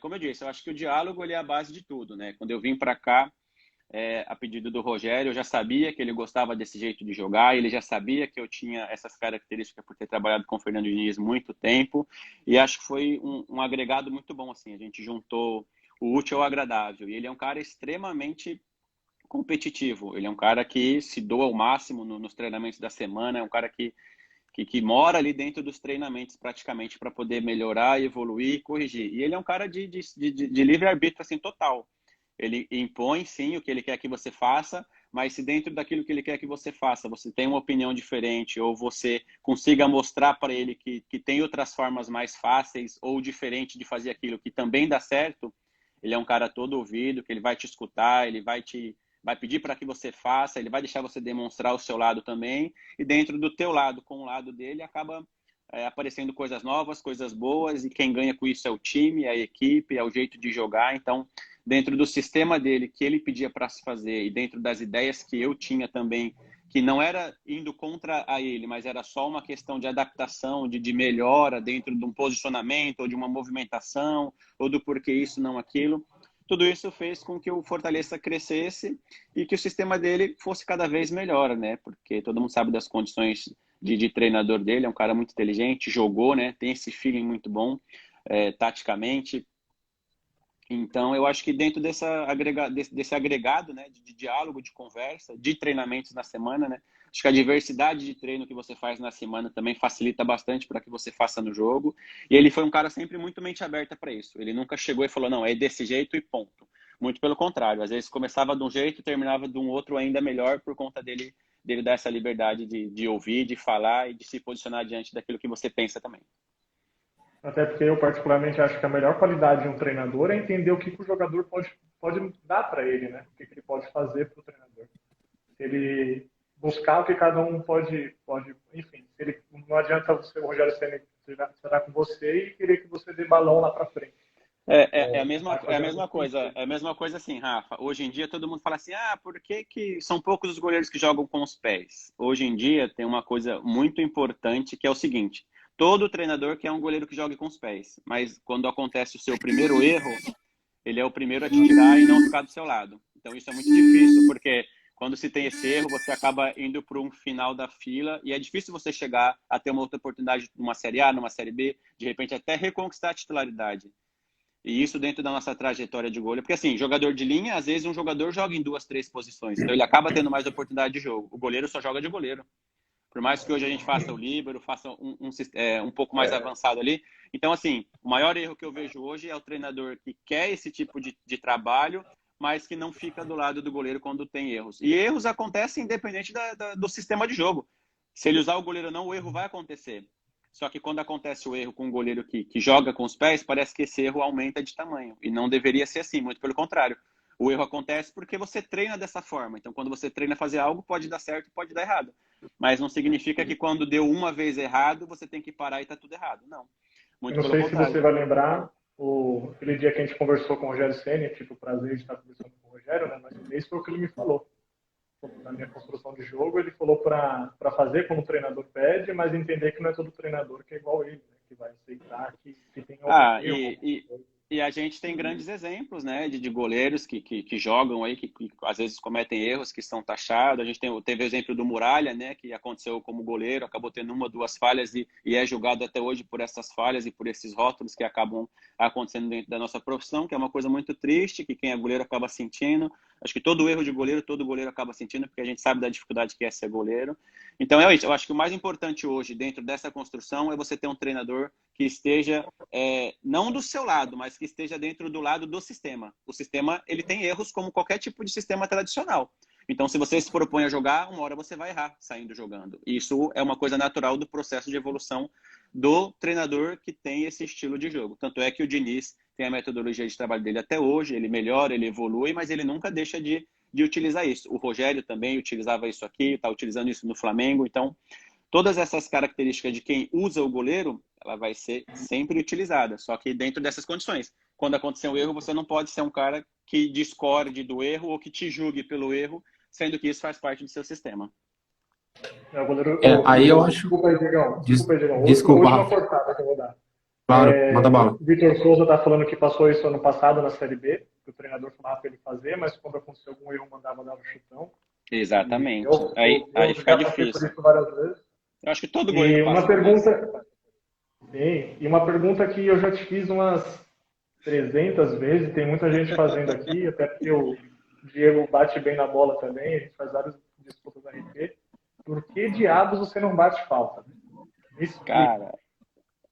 como eu disse, eu acho que o diálogo ele é a base de tudo, né? Quando eu vim para cá, a pedido do Rogério, eu já sabia que ele gostava desse jeito de jogar, ele já sabia que eu tinha essas características por ter trabalhado com o Fernando Diniz muito tempo, e acho que foi um agregado muito bom, assim, a gente juntou o útil ao agradável, e ele é um cara extremamente competitivo, ele é um cara que se doa ao máximo nos treinamentos da semana, é um cara que mora ali dentro dos treinamentos praticamente para poder melhorar, evoluir, corrigir, e ele é um cara de livre-arbítrio, assim, total. Ele impõe, sim, o que ele quer que você faça, mas se dentro daquilo que ele quer que você faça, você tem uma opinião diferente ou você consiga mostrar para ele que tem outras formas mais fáceis ou diferente de fazer aquilo que também dá certo, ele é um cara todo ouvido, que ele vai te escutar, ele vai pedir para que você faça, ele vai deixar você demonstrar o seu lado também, e dentro do teu lado, com o lado dele, acaba aparecendo coisas novas, coisas boas, e quem ganha com isso é o time, é a equipe, é o jeito de jogar. Então, dentro do sistema dele, que ele pedia para se fazer, e dentro das ideias que eu tinha também, que não era indo contra a ele, mas era só uma questão de adaptação, de melhora dentro de um posicionamento, ou de uma movimentação, ou do porquê isso, não aquilo. Tudo isso fez com que o Fortaleza crescesse e que o sistema dele fosse cada vez melhor, né? Porque todo mundo sabe das condições de treinador dele, é um cara muito inteligente, jogou, né? Tem esse feeling muito bom, taticamente. Então, eu acho que dentro desse agregado, né, de diálogo, de conversa, de treinamentos na semana, né, acho que a diversidade de treino que você faz na semana também facilita bastante para que você faça no jogo. E ele foi um cara sempre muito mente aberta para isso. Ele nunca chegou e falou, não, é desse jeito e ponto. Muito pelo contrário. Às vezes começava de um jeito e terminava de um outro ainda melhor por conta dele dar essa liberdade de ouvir, de falar e de se posicionar diante daquilo que você pensa também. Até porque eu, particularmente, acho que a melhor qualidade de um treinador é entender o que o jogador pode dar para ele, né? O que ele pode fazer para o treinador. Se ele buscar o que cada um pode enfim, não adianta o Rogério Ceni será com você e querer que você dê balão lá para frente. É a mesma coisa assim, Rafa. Hoje em dia todo mundo fala assim, por que são poucos os goleiros que jogam com os pés? Hoje em dia tem uma coisa muito importante que é o seguinte, todo treinador quer um goleiro que jogue com os pés, mas quando acontece o seu primeiro erro, ele é o primeiro a te tirar e não ficar do seu lado. Então isso é muito difícil, porque quando se tem esse erro, você acaba indo para um final da fila e é difícil você chegar a ter uma outra oportunidade numa Série A, numa Série B, de repente até reconquistar a titularidade. E isso dentro da nossa trajetória de goleiro. Porque assim, jogador de linha, às vezes um jogador joga em 2, 3 posições. Então ele acaba tendo mais oportunidade de jogo. O goleiro só joga de goleiro. Por mais que hoje a gente faça o líbero, faça um pouco mais avançado ali. Então, assim, o maior erro que eu vejo hoje é o treinador que quer esse tipo de trabalho, mas que não fica do lado do goleiro quando tem erros. E erros acontecem independente do sistema de jogo. Se ele usar o goleiro ou não, o erro vai acontecer. Só que quando acontece o erro com um goleiro que joga com os pés, parece que esse erro aumenta de tamanho. E não deveria ser assim, muito pelo contrário. O erro acontece porque você treina dessa forma. Então, quando você treina fazer algo, pode dar certo, pode dar errado. Mas não significa que quando deu uma vez errado, você tem que parar e tá tudo errado. Não. Eu Muito não pelo sei se contrário. você vai lembrar, aquele dia que a gente conversou com o Rogério Ceni, tive o prazer de estar conversando com o Rogério, né? Mas isso foi o que ele me falou. Na minha construção de jogo, ele falou para fazer como o treinador pede, mas entender que não é todo treinador que é igual ele, né? Que vai aceitar que tem algum erro. E a gente tem grandes exemplos, né, de goleiros que jogam aí, que às vezes cometem erros que são taxados. A gente teve o exemplo do Muralha, né, que aconteceu como goleiro, acabou tendo uma, duas falhas e é julgado até hoje por essas falhas e por esses rótulos que acabam acontecendo dentro da nossa profissão, que é uma coisa muito triste, que quem é goleiro acaba sentindo. Acho que todo erro de goleiro, todo goleiro acaba sentindo, porque a gente sabe da dificuldade que é ser goleiro. Então é isso. Eu acho que o mais importante hoje, dentro dessa construção, é você ter um treinador que esteja não do seu lado, mas que esteja dentro do lado do sistema. O sistema, ele tem erros como qualquer tipo de sistema tradicional. Então, se você se propõe a jogar, uma hora você vai errar saindo jogando. Isso é uma coisa natural do processo de evolução do treinador que tem esse estilo de jogo. Tanto é que o Diniz tem a metodologia de trabalho dele até hoje, ele melhora, ele evolui, mas ele nunca deixa de utilizar isso. O Rogério também utilizava isso aqui, está utilizando isso no Flamengo. Então, todas essas características de quem usa o goleiro, ela vai ser sempre utilizada, só que dentro dessas condições. Quando acontecer um erro, você não pode ser um cara que discorde do erro ou que te julgue pelo erro, sendo que isso faz parte do seu sistema. Goleiro, aí eu acho... Desculpa aí, Diegão. Desculpa, última Rafa. cortada que eu vou dar. Claro, manda bala. O Vitor Souza está falando que passou isso ano passado na Série B, que o treinador falava para ele fazer, mas quando aconteceu algum erro, mandava dar um chutão. Exatamente. Aí fica difícil. Isso várias vezes. Eu acho que todo goleiro passa por isso. Sim, e uma pergunta que eu já te fiz umas 300 vezes, tem muita gente fazendo aqui, até porque o Diego bate bem na bola também, a gente faz várias disputas da RP. Por que diabos você não bate falta? Cara,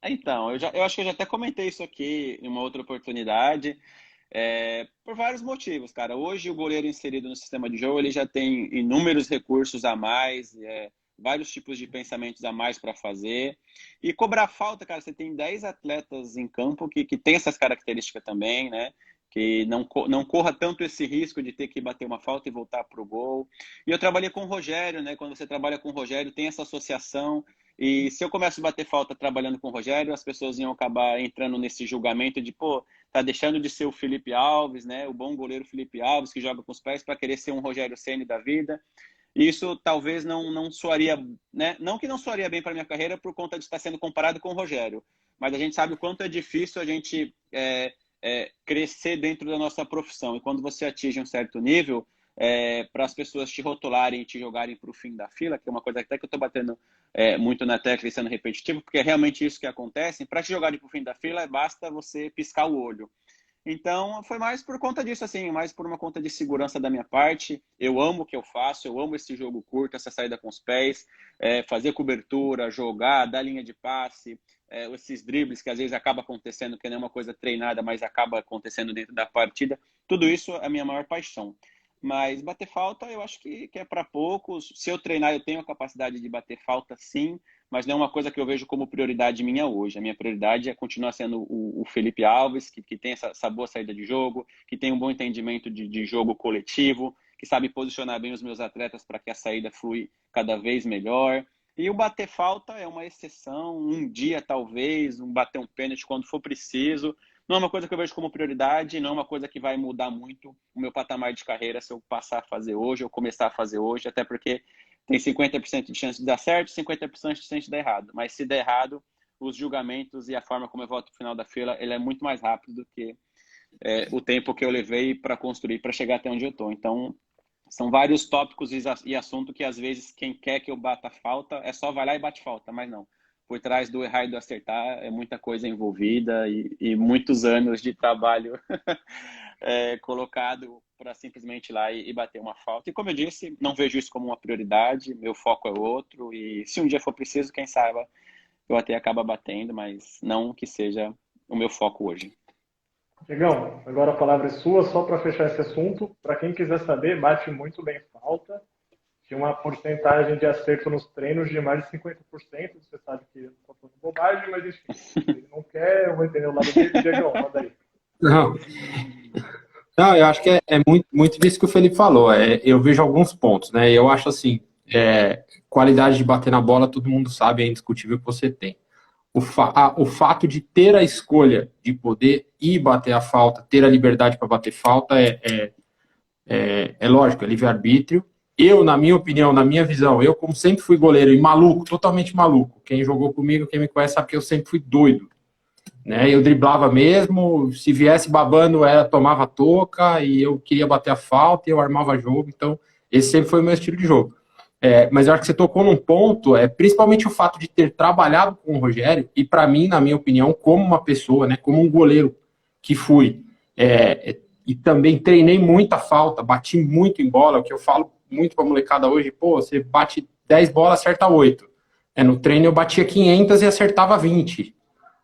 então, eu acho que eu já até comentei isso aqui em uma outra oportunidade, por vários motivos, cara. Hoje o goleiro inserido no sistema de jogo, ele já tem inúmeros recursos a mais, vários tipos de pensamentos a mais para fazer. E cobrar falta, cara, você tem 10 atletas em campo que tem essas características também, né? Que não corra tanto esse risco de ter que bater uma falta e voltar para o gol. E eu trabalhei com o Rogério, né? Quando você trabalha com o Rogério, tem essa associação. E se eu começo a bater falta trabalhando com o Rogério, as pessoas iam acabar entrando nesse julgamento de, pô, tá deixando de ser o Felipe Alves, né? O bom goleiro Felipe Alves, que joga com os pés, para querer ser um Rogério Ceni da vida. Isso talvez não soaria, né? Não que não soaria bem para minha carreira por conta de estar sendo comparado com o Rogério, mas a gente sabe o quanto é difícil a gente crescer dentro da nossa profissão. E quando você atinge um certo nível, para as pessoas te rotularem e te jogarem para o fim da fila, que é uma coisa até que eu estou batendo muito na tecla e sendo repetitivo, porque é realmente isso que acontece. Para te jogarem para o fim da fila, basta você piscar o olho. Então, foi mais por conta disso, assim, mais por uma conta de segurança da minha parte. Eu amo o que eu faço, eu amo esse jogo curto, essa saída com os pés, fazer cobertura, jogar, dar linha de passe, esses dribles que às vezes acaba acontecendo, que não é uma coisa treinada, mas acaba acontecendo dentro da partida. Tudo isso é a minha maior paixão. Mas bater falta, eu acho que é para poucos. Se eu treinar, eu tenho a capacidade de bater falta, sim, mas não é uma coisa que eu vejo como prioridade minha hoje. A minha prioridade é continuar sendo o Felipe Alves, que tem essa boa saída de jogo, que tem um bom entendimento de jogo coletivo, que sabe posicionar bem os meus atletas para que a saída flui cada vez melhor. E o bater falta é uma exceção, um dia talvez, bater um pênalti quando for preciso. Não é uma coisa que eu vejo como prioridade, não é uma coisa que vai mudar muito o meu patamar de carreira se eu passar a fazer hoje ou começar a fazer hoje, até porque tem 50% de chance de dar certo, 50% de chance de dar errado. Mas se der errado, os julgamentos e a forma como eu volto pro final da fila, ele é muito mais rápido do que o tempo que eu levei para construir, para chegar até onde eu estou. Então, são vários tópicos e assunto que, às vezes, quem quer que eu bata falta, é só vai lá e bate falta, mas não. Por trás do errar e do acertar, é muita coisa envolvida e muitos anos de trabalho colocado para simplesmente ir lá e bater uma falta. E, como eu disse, não vejo isso como uma prioridade, meu foco é outro, e se um dia for preciso, quem sabe, eu até acaba batendo, mas não que seja o meu foco hoje. Diegão, agora a palavra é sua, só para fechar esse assunto. Para quem quiser saber, bate muito bem falta. Tinha uma porcentagem de acerto nos treinos de mais de 50%. Você sabe que eu estou falando bobagem, mas enfim, se ele não quer, eu vou entender o lado dele. Diegão, manda aí. Não, não, eu acho que é muito disso que o Felipe falou. Eu vejo alguns pontos, né? Eu acho assim, qualidade de bater na bola, todo mundo sabe, é indiscutível que você tem. O fato de ter a escolha de poder ir bater a falta, ter a liberdade para bater falta, é lógico, é livre-arbítrio. Eu, na minha opinião, na minha visão, eu, como sempre fui goleiro e maluco, totalmente maluco. Quem jogou comigo, quem me conhece, sabe que eu sempre fui doido. Né? Eu driblava mesmo, se viesse babando, tomava touca, e eu queria bater a falta, e eu armava jogo. Então, esse sempre foi o meu estilo de jogo. Mas eu acho que você tocou num ponto, principalmente o fato de ter trabalhado com o Rogério, e para mim, na minha opinião, como uma pessoa, né, como um goleiro que fui, e também treinei muita falta, bati muito em bola, o que eu falo muito para a molecada hoje, pô, você bate 10 bolas, acerta 8. No treino eu batia 500 e acertava 20.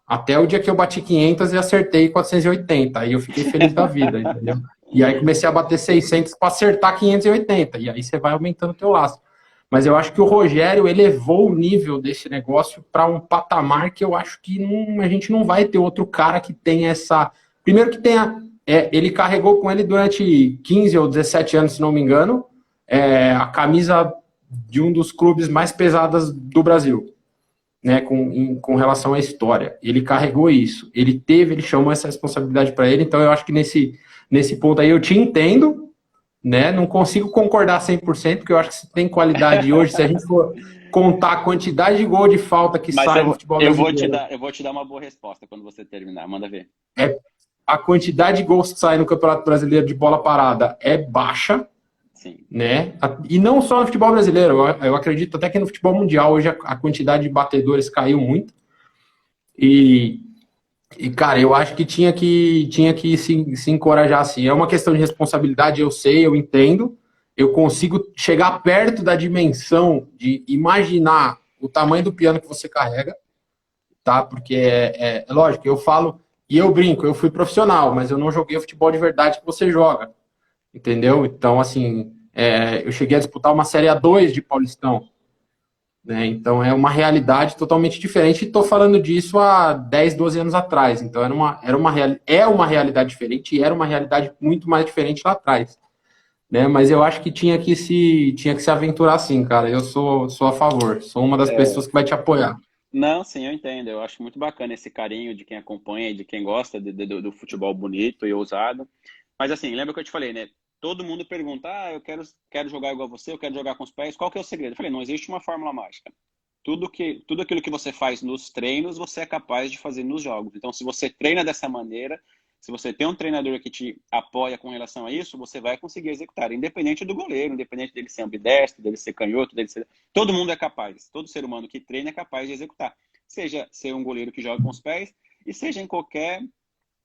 Até o dia que eu bati 500 e acertei 480. Aí eu fiquei feliz da vida, entendeu? E aí comecei a bater 600 para acertar 580. E aí você vai aumentando o teu laço. Mas eu acho que o Rogério elevou o nível desse negócio para um patamar que eu acho que a gente não vai ter outro cara que tenha essa... Primeiro que tenha... ele carregou com ele durante 15 ou 17 anos, se não me engano, a camisa de um dos clubes mais pesadas do Brasil. Né, com relação à história. Ele carregou isso. Ele chamou essa responsabilidade para ele, então eu acho que nesse ponto aí eu te entendo, né? Não consigo concordar 100%, porque eu acho que se tem qualidade hoje, se a gente for contar a quantidade de gol de falta que sai no futebol brasileiro... Eu vou te dar uma boa resposta quando você terminar, manda ver. A quantidade de gols que sai no Campeonato Brasileiro de bola parada é baixa, sim, né? E não só no futebol brasileiro, eu acredito até que no futebol mundial hoje a quantidade de batedores caiu muito. E cara, eu acho que tinha que se encorajar assim. É uma questão de responsabilidade, eu sei, eu entendo. Eu consigo chegar perto da dimensão de imaginar o tamanho do piano que você carrega, tá? Porque é lógico, eu falo e eu brinco, eu fui profissional, mas eu não joguei o futebol de verdade que você joga. Entendeu? Então, assim, eu cheguei a disputar uma Série A2 de Paulistão. Né? Então, é uma realidade totalmente diferente. E estou falando disso há 10, 12 anos atrás. Então, é uma realidade diferente e era uma realidade muito mais diferente lá atrás. Né? Mas eu acho que tinha que se aventurar sim, cara. Eu sou a favor. Sou uma das pessoas que vai te apoiar. Não, sim, eu entendo. Eu acho muito bacana esse carinho de quem acompanha e de quem gosta do futebol bonito e ousado. Mas assim, lembra que eu te falei, né? Todo mundo pergunta, eu quero jogar igual você, eu quero jogar com os pés, qual que é o segredo? Eu falei, não existe uma fórmula mágica. Tudo aquilo que você faz nos treinos, você é capaz de fazer nos jogos. Então, se você treina dessa maneira, se você tem um treinador que te apoia com relação a isso, você vai conseguir executar, independente do goleiro, independente dele ser ambidestro, dele ser canhoto, todo mundo é capaz, todo ser humano que treina é capaz de executar. Seja ser um goleiro que joga com os pés, e seja em qualquer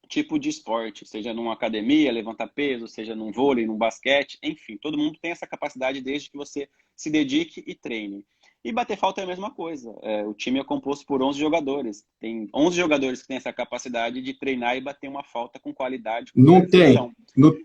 tipo de esporte, seja numa academia, levantar peso, seja num vôlei, num basquete, enfim, todo mundo tem essa capacidade desde que você se dedique e treine. E bater falta é a mesma coisa. O time é composto por 11 jogadores. Tem 11 jogadores que têm essa capacidade de treinar e bater uma falta com qualidade, com Não perfeição. tem.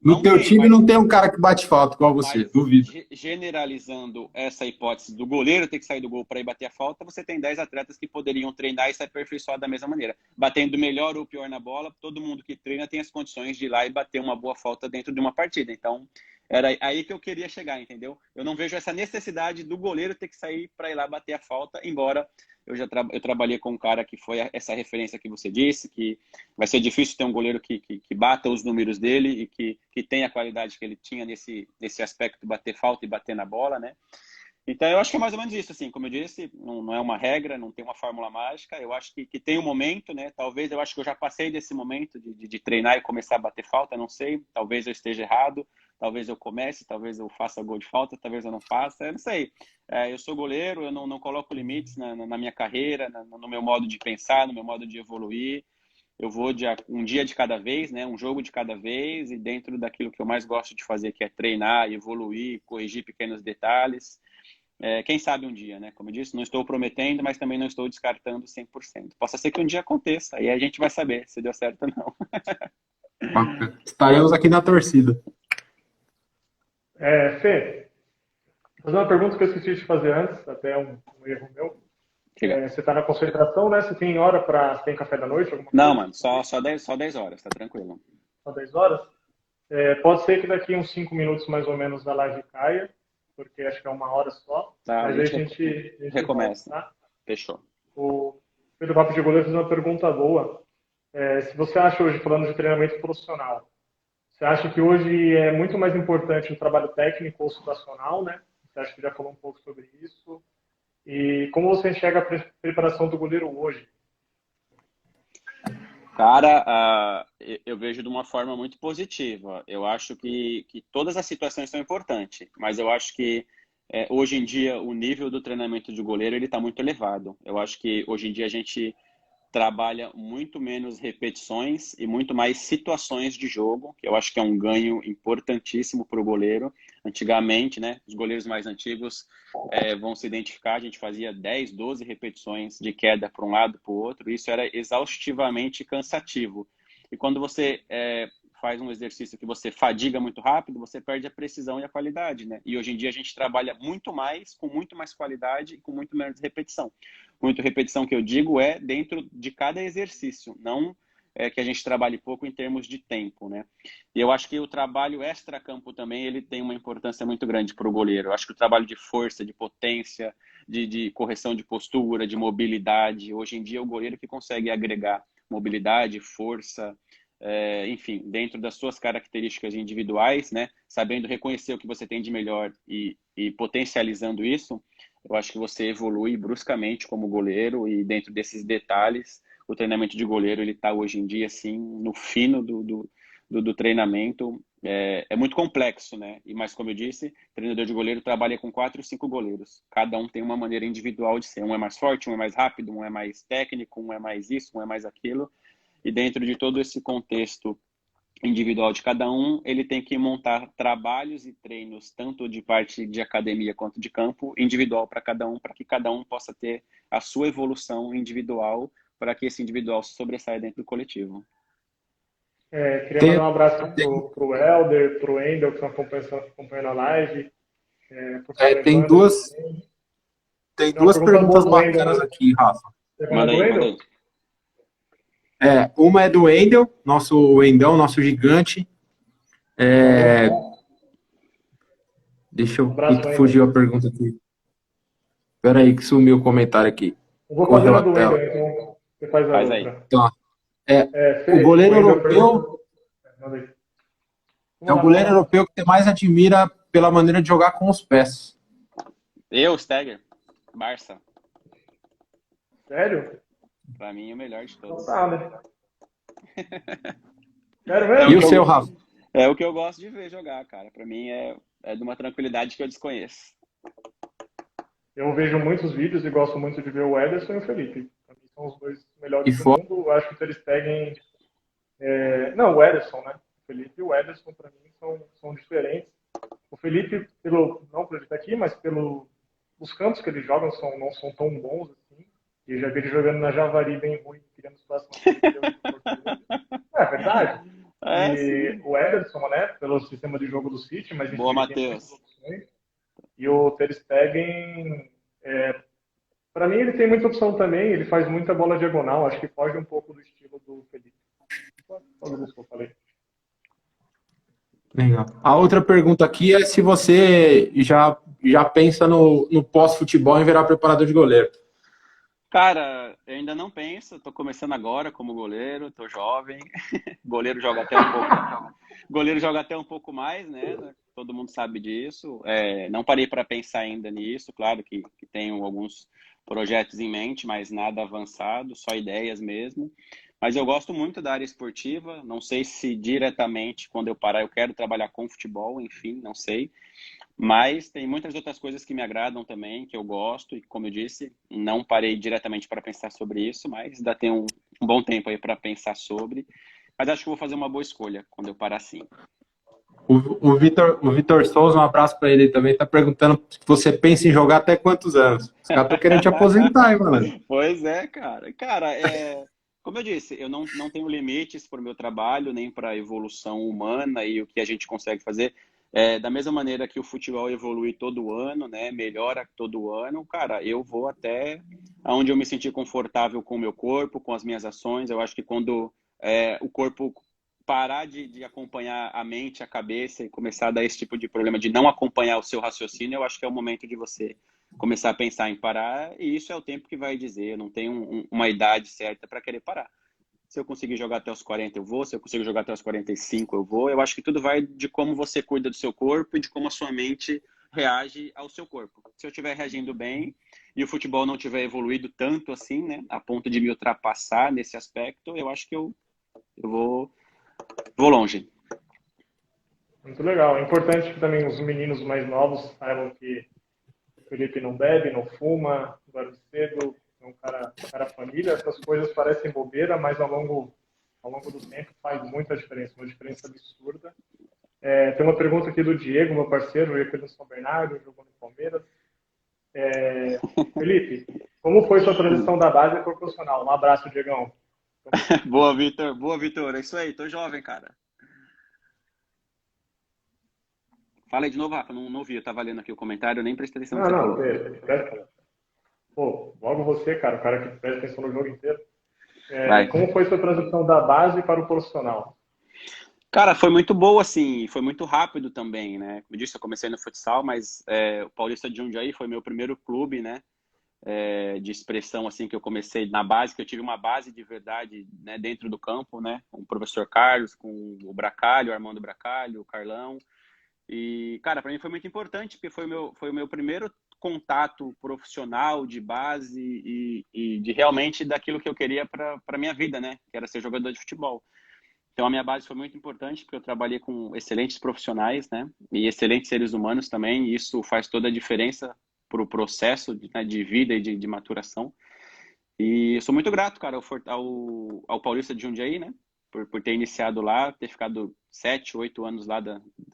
No teu time não tem um cara que bate falta igual você, duvido. Generalizando essa hipótese do goleiro ter que sair do gol para ir bater a falta, você tem 10 atletas que poderiam treinar e se aperfeiçoar da mesma maneira. Batendo melhor ou pior na bola, todo mundo que treina tem as condições de ir lá e bater uma boa falta dentro de uma partida. Então, era aí que eu queria chegar, entendeu? Eu não vejo essa necessidade do goleiro ter que sair para ir lá bater a falta, embora eu trabalhei com um cara que foi essa referência que você disse, que vai ser difícil ter um goleiro que bata os números dele e que tenha a qualidade que ele tinha nesse aspecto, bater falta e bater na bola, né? Então, eu acho que é mais ou menos isso, assim, como eu disse, não é uma regra, não tem uma fórmula mágica, eu acho que tem um momento, né, talvez, eu acho que eu já passei desse momento de treinar e começar a bater falta, não sei, talvez eu esteja errado, talvez eu comece, talvez eu faça gol de falta, talvez eu não faça, eu não sei. Eu sou goleiro, eu não coloco limites na minha carreira, no meu modo de pensar, no meu modo de evoluir, eu vou um dia de cada vez, né, um jogo de cada vez, e dentro daquilo que eu mais gosto de fazer, que é treinar, evoluir, corrigir pequenos detalhes. Quem sabe um dia, né? Como eu disse, não estou prometendo, mas também não estou descartando 100%. Possa ser que um dia aconteça, aí a gente vai saber se deu certo ou não. Estaremos aqui na torcida. Fê, vou fazer uma pergunta que eu esqueci de fazer antes, até um erro meu. Você está na concentração, né? Você tem hora para tem café da noite, alguma Não, coisa? mano, só 10 horas, tá tranquilo. Só 10 horas? Pode ser que daqui uns 5 minutos mais ou menos a live caia, porque acho que é uma hora só. Tá, Mas aí a gente recomeça. volta, tá? Fechou. O Pedro Papo de Goleiro fez uma pergunta boa. Se você acha hoje, falando de treinamento profissional, você acha que hoje é muito mais importante o trabalho técnico ou situacional, né? Você acha que já falou um pouco sobre isso? E como você enxerga a preparação do goleiro hoje? Cara, eu vejo de uma forma muito positiva. Eu acho que todas as situações são importantes, mas eu acho que hoje em dia o nível do treinamento de goleiro ele está muito elevado. Eu acho que hoje em dia a gente trabalha muito menos repetições e muito mais situações de jogo, que eu acho que é um ganho importantíssimo para o goleiro. Antigamente, né, os goleiros mais antigos vão se identificar, a gente fazia 10, 12 repetições de queda para um lado para o outro, isso era exaustivamente cansativo. E quando você faz um exercício que você fadiga muito rápido, você perde a precisão e a qualidade, né? E hoje em dia a gente trabalha muito mais, com muito mais qualidade e com muito menos repetição. Muito repetição que eu digo é dentro de cada exercício, não que a gente trabalhe pouco em termos de tempo, né? E eu acho que o trabalho extra-campo também ele tem uma importância muito grande para o goleiro. Eu acho que o trabalho de força, de potência, de correção de postura, de mobilidade, hoje em dia é o goleiro que consegue agregar mobilidade, força, enfim, dentro das suas características individuais, né? Sabendo reconhecer o que você tem de melhor e potencializando isso, eu acho que você evolui bruscamente como goleiro e dentro desses detalhes, o treinamento de goleiro ele está hoje em dia assim no fino do treinamento. É muito complexo, né? Mas como eu disse, treinador de goleiro trabalha com 4 ou 5 goleiros. Cada um tem uma maneira individual de ser. Um é mais forte, um é mais rápido, um é mais técnico, um é mais isso, um é mais aquilo. E dentro de todo esse contexto individual de cada um, ele tem que montar trabalhos e treinos, tanto de parte de academia quanto de campo, individual para que cada um possa ter a sua evolução individual, para que esse individual se sobressaia dentro do coletivo. Queria mandar um abraço para o Helder, para o Wendel, que estão acompanhando a live. Tem duas perguntas bacanas né? aqui, Rafa. Manda aí. Uma é do Wendel, nosso Wendão, nosso gigante. Deixa eu... fugiu a pergunta aqui. Espera aí que sumiu o comentário aqui. Eu vou fazer a do Wendel, então você faz a outra. Aí. Então, o goleiro europeu... É o goleiro europeu que você mais admira pela maneira de jogar com os pés. Steiger, Barça. Sério? Pra mim, o melhor de todos. Né? Sério mesmo? E o seu, Rafa? É o que eu gosto de ver jogar, cara. Pra mim é de uma tranquilidade que eu desconheço. Eu vejo muitos vídeos e gosto muito de ver o Ederson e o Felipe. Pra mim são os dois melhores do mundo. Eu acho que eles peguem... Não, o Ederson, né? O Felipe e o Ederson, pra mim, são diferentes. O Felipe, não por ele estar aqui, mas os campos que ele joga não são tão bons assim. E eu já vi ele jogando na Javari bem ruim, querendo os próximos. É verdade. Sim. O Ederson, né, pelo sistema de jogo do City, mas boa, Matheus. E o Ter Stegen, para mim ele tem muita opção também, ele faz muita bola diagonal, acho que foge um pouco do estilo do Felipe. Só isso que eu falei. Legal. A outra pergunta aqui é se você já pensa no pós-futebol em virar preparador de goleiro. Cara, eu ainda não penso, tô começando agora como goleiro, tô jovem, goleiro joga até um pouco mais, né? todo mundo sabe disso. Não parei para pensar ainda nisso, claro que tenho alguns projetos em mente, mas nada avançado, só ideias mesmo. Mas eu gosto muito da área esportiva, não sei se diretamente, quando eu parar, eu quero trabalhar com futebol, enfim, não sei. Mas tem muitas outras coisas que me agradam também, que eu gosto, e como eu disse, não parei diretamente para pensar sobre isso, mas ainda tem um bom tempo aí para pensar sobre. Mas acho que vou fazer uma boa escolha quando eu parar sim. O Vitor Souza, um abraço para ele também, tá perguntando se você pensa em jogar até quantos anos. Os caras estão querendo te aposentar, hein, mano? Pois é, cara. Cara, como eu disse, eu não tenho limites para o meu trabalho, nem para a evolução humana e o que a gente consegue fazer. Da mesma maneira que o futebol evolui todo ano, né? Melhora todo ano, cara, eu vou até onde eu me sentir confortável com o meu corpo, com as minhas ações. Eu acho que quando o corpo parar de acompanhar a mente, a cabeça e começar a dar esse tipo de problema de não acompanhar o seu raciocínio, eu acho que é o momento de você começar a pensar em parar, e isso é o tempo que vai dizer. Eu não tenho uma idade certa para querer parar. Se eu conseguir jogar até os 40, eu vou. Se eu conseguir jogar até os 45, eu vou. Eu acho que tudo vai de como você cuida do seu corpo e de como a sua mente reage ao seu corpo. Se eu estiver reagindo bem e o futebol não tiver evoluído tanto assim, né, a ponto de me ultrapassar nesse aspecto, eu acho que eu vou longe. Muito legal. É importante que também os meninos mais novos saibam que o Felipe não bebe, não fuma, dorme cedo, é um cara família. Essas coisas parecem bobeira, mas ao longo do tempo faz muita diferença, uma diferença absurda. Tem uma pergunta aqui do Diego, meu parceiro, veio aqui no São Bernardo, jogou no Palmeiras. Felipe, como foi sua transição da base para o profissional? Um abraço, Diegão. Boa, Vitor. Boa, Vitor. É isso aí. Tô jovem, cara. Fala aí de novo, Rafa. Não ouvi. Eu tava lendo aqui o comentário. Eu nem prestei atenção no que você falou. Pô, logo você, cara, o cara que presta atenção no jogo inteiro. Vai. Como foi sua transição da base para o profissional? Cara, foi muito boa, assim, foi muito rápido também, né? Como eu disse, eu comecei no futsal, mas o Paulista de Jundiaí foi meu primeiro clube, né? De expressão, assim, que eu comecei na base, que eu tive uma base de verdade, né, dentro do campo, né? Com o professor Carlos, com o Bracalho, o Armando Bracalho, o Carlão. E, cara, para mim foi muito importante, porque foi o meu primeiro contato profissional de base e de realmente daquilo que eu queria para minha vida, né? Que era ser jogador de futebol. Então, a minha base foi muito importante, porque eu trabalhei com excelentes profissionais, né? E excelentes seres humanos também, e isso faz toda a diferença para o processo de vida e de maturação. E eu sou muito grato, cara, ao Paulista de Jundiaí, né? Por ter iniciado lá, ter ficado 7, 8 anos lá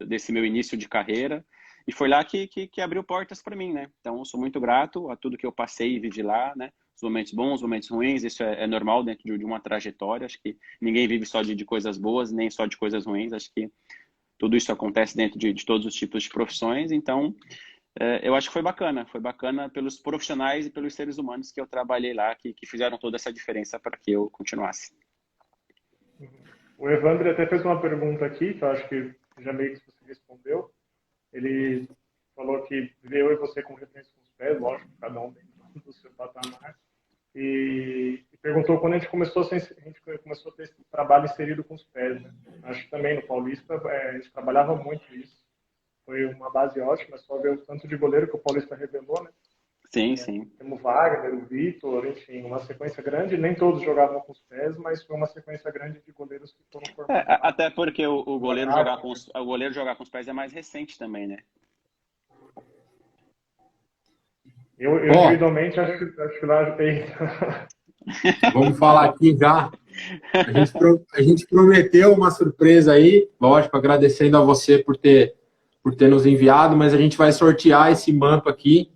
desse meu início de carreira. E foi lá que abriu portas para mim, né? Então, eu sou muito grato a tudo que eu passei e vi de lá, né? Os momentos bons, os momentos ruins, isso é normal dentro de uma trajetória. Acho que ninguém vive só de coisas boas, nem só de coisas ruins. Acho que tudo isso acontece dentro de todos os tipos de profissões. Então, eu acho que foi bacana pelos profissionais e pelos seres humanos que eu trabalhei lá, que fizeram toda essa diferença para que eu continuasse. O Evandro até fez uma pergunta aqui, que eu acho que já meio que você respondeu. Ele falou que vê eu e você como referência com os pés, lógico, cada um dentro do seu patamar. E perguntou quando a gente começou a ter esse trabalho inserido com os pés, né? Acho que também no Paulista a gente trabalhava muito isso. Foi uma base ótima, só ver o tanto de goleiro que o Paulista revelou, né? Sim, sim. Temos o Wagner, o Vitor, enfim, uma sequência grande. Nem todos jogavam com os pés, mas foi uma sequência grande de goleiros que foram formados. Até porque o goleiro jogar com os pés é mais recente também, né? Eu individualmente acho que lá tem. Vamos falar aqui já. A gente prometeu uma surpresa aí, lógico, agradecendo a você por ter nos enviado, mas a gente vai sortear esse manto aqui.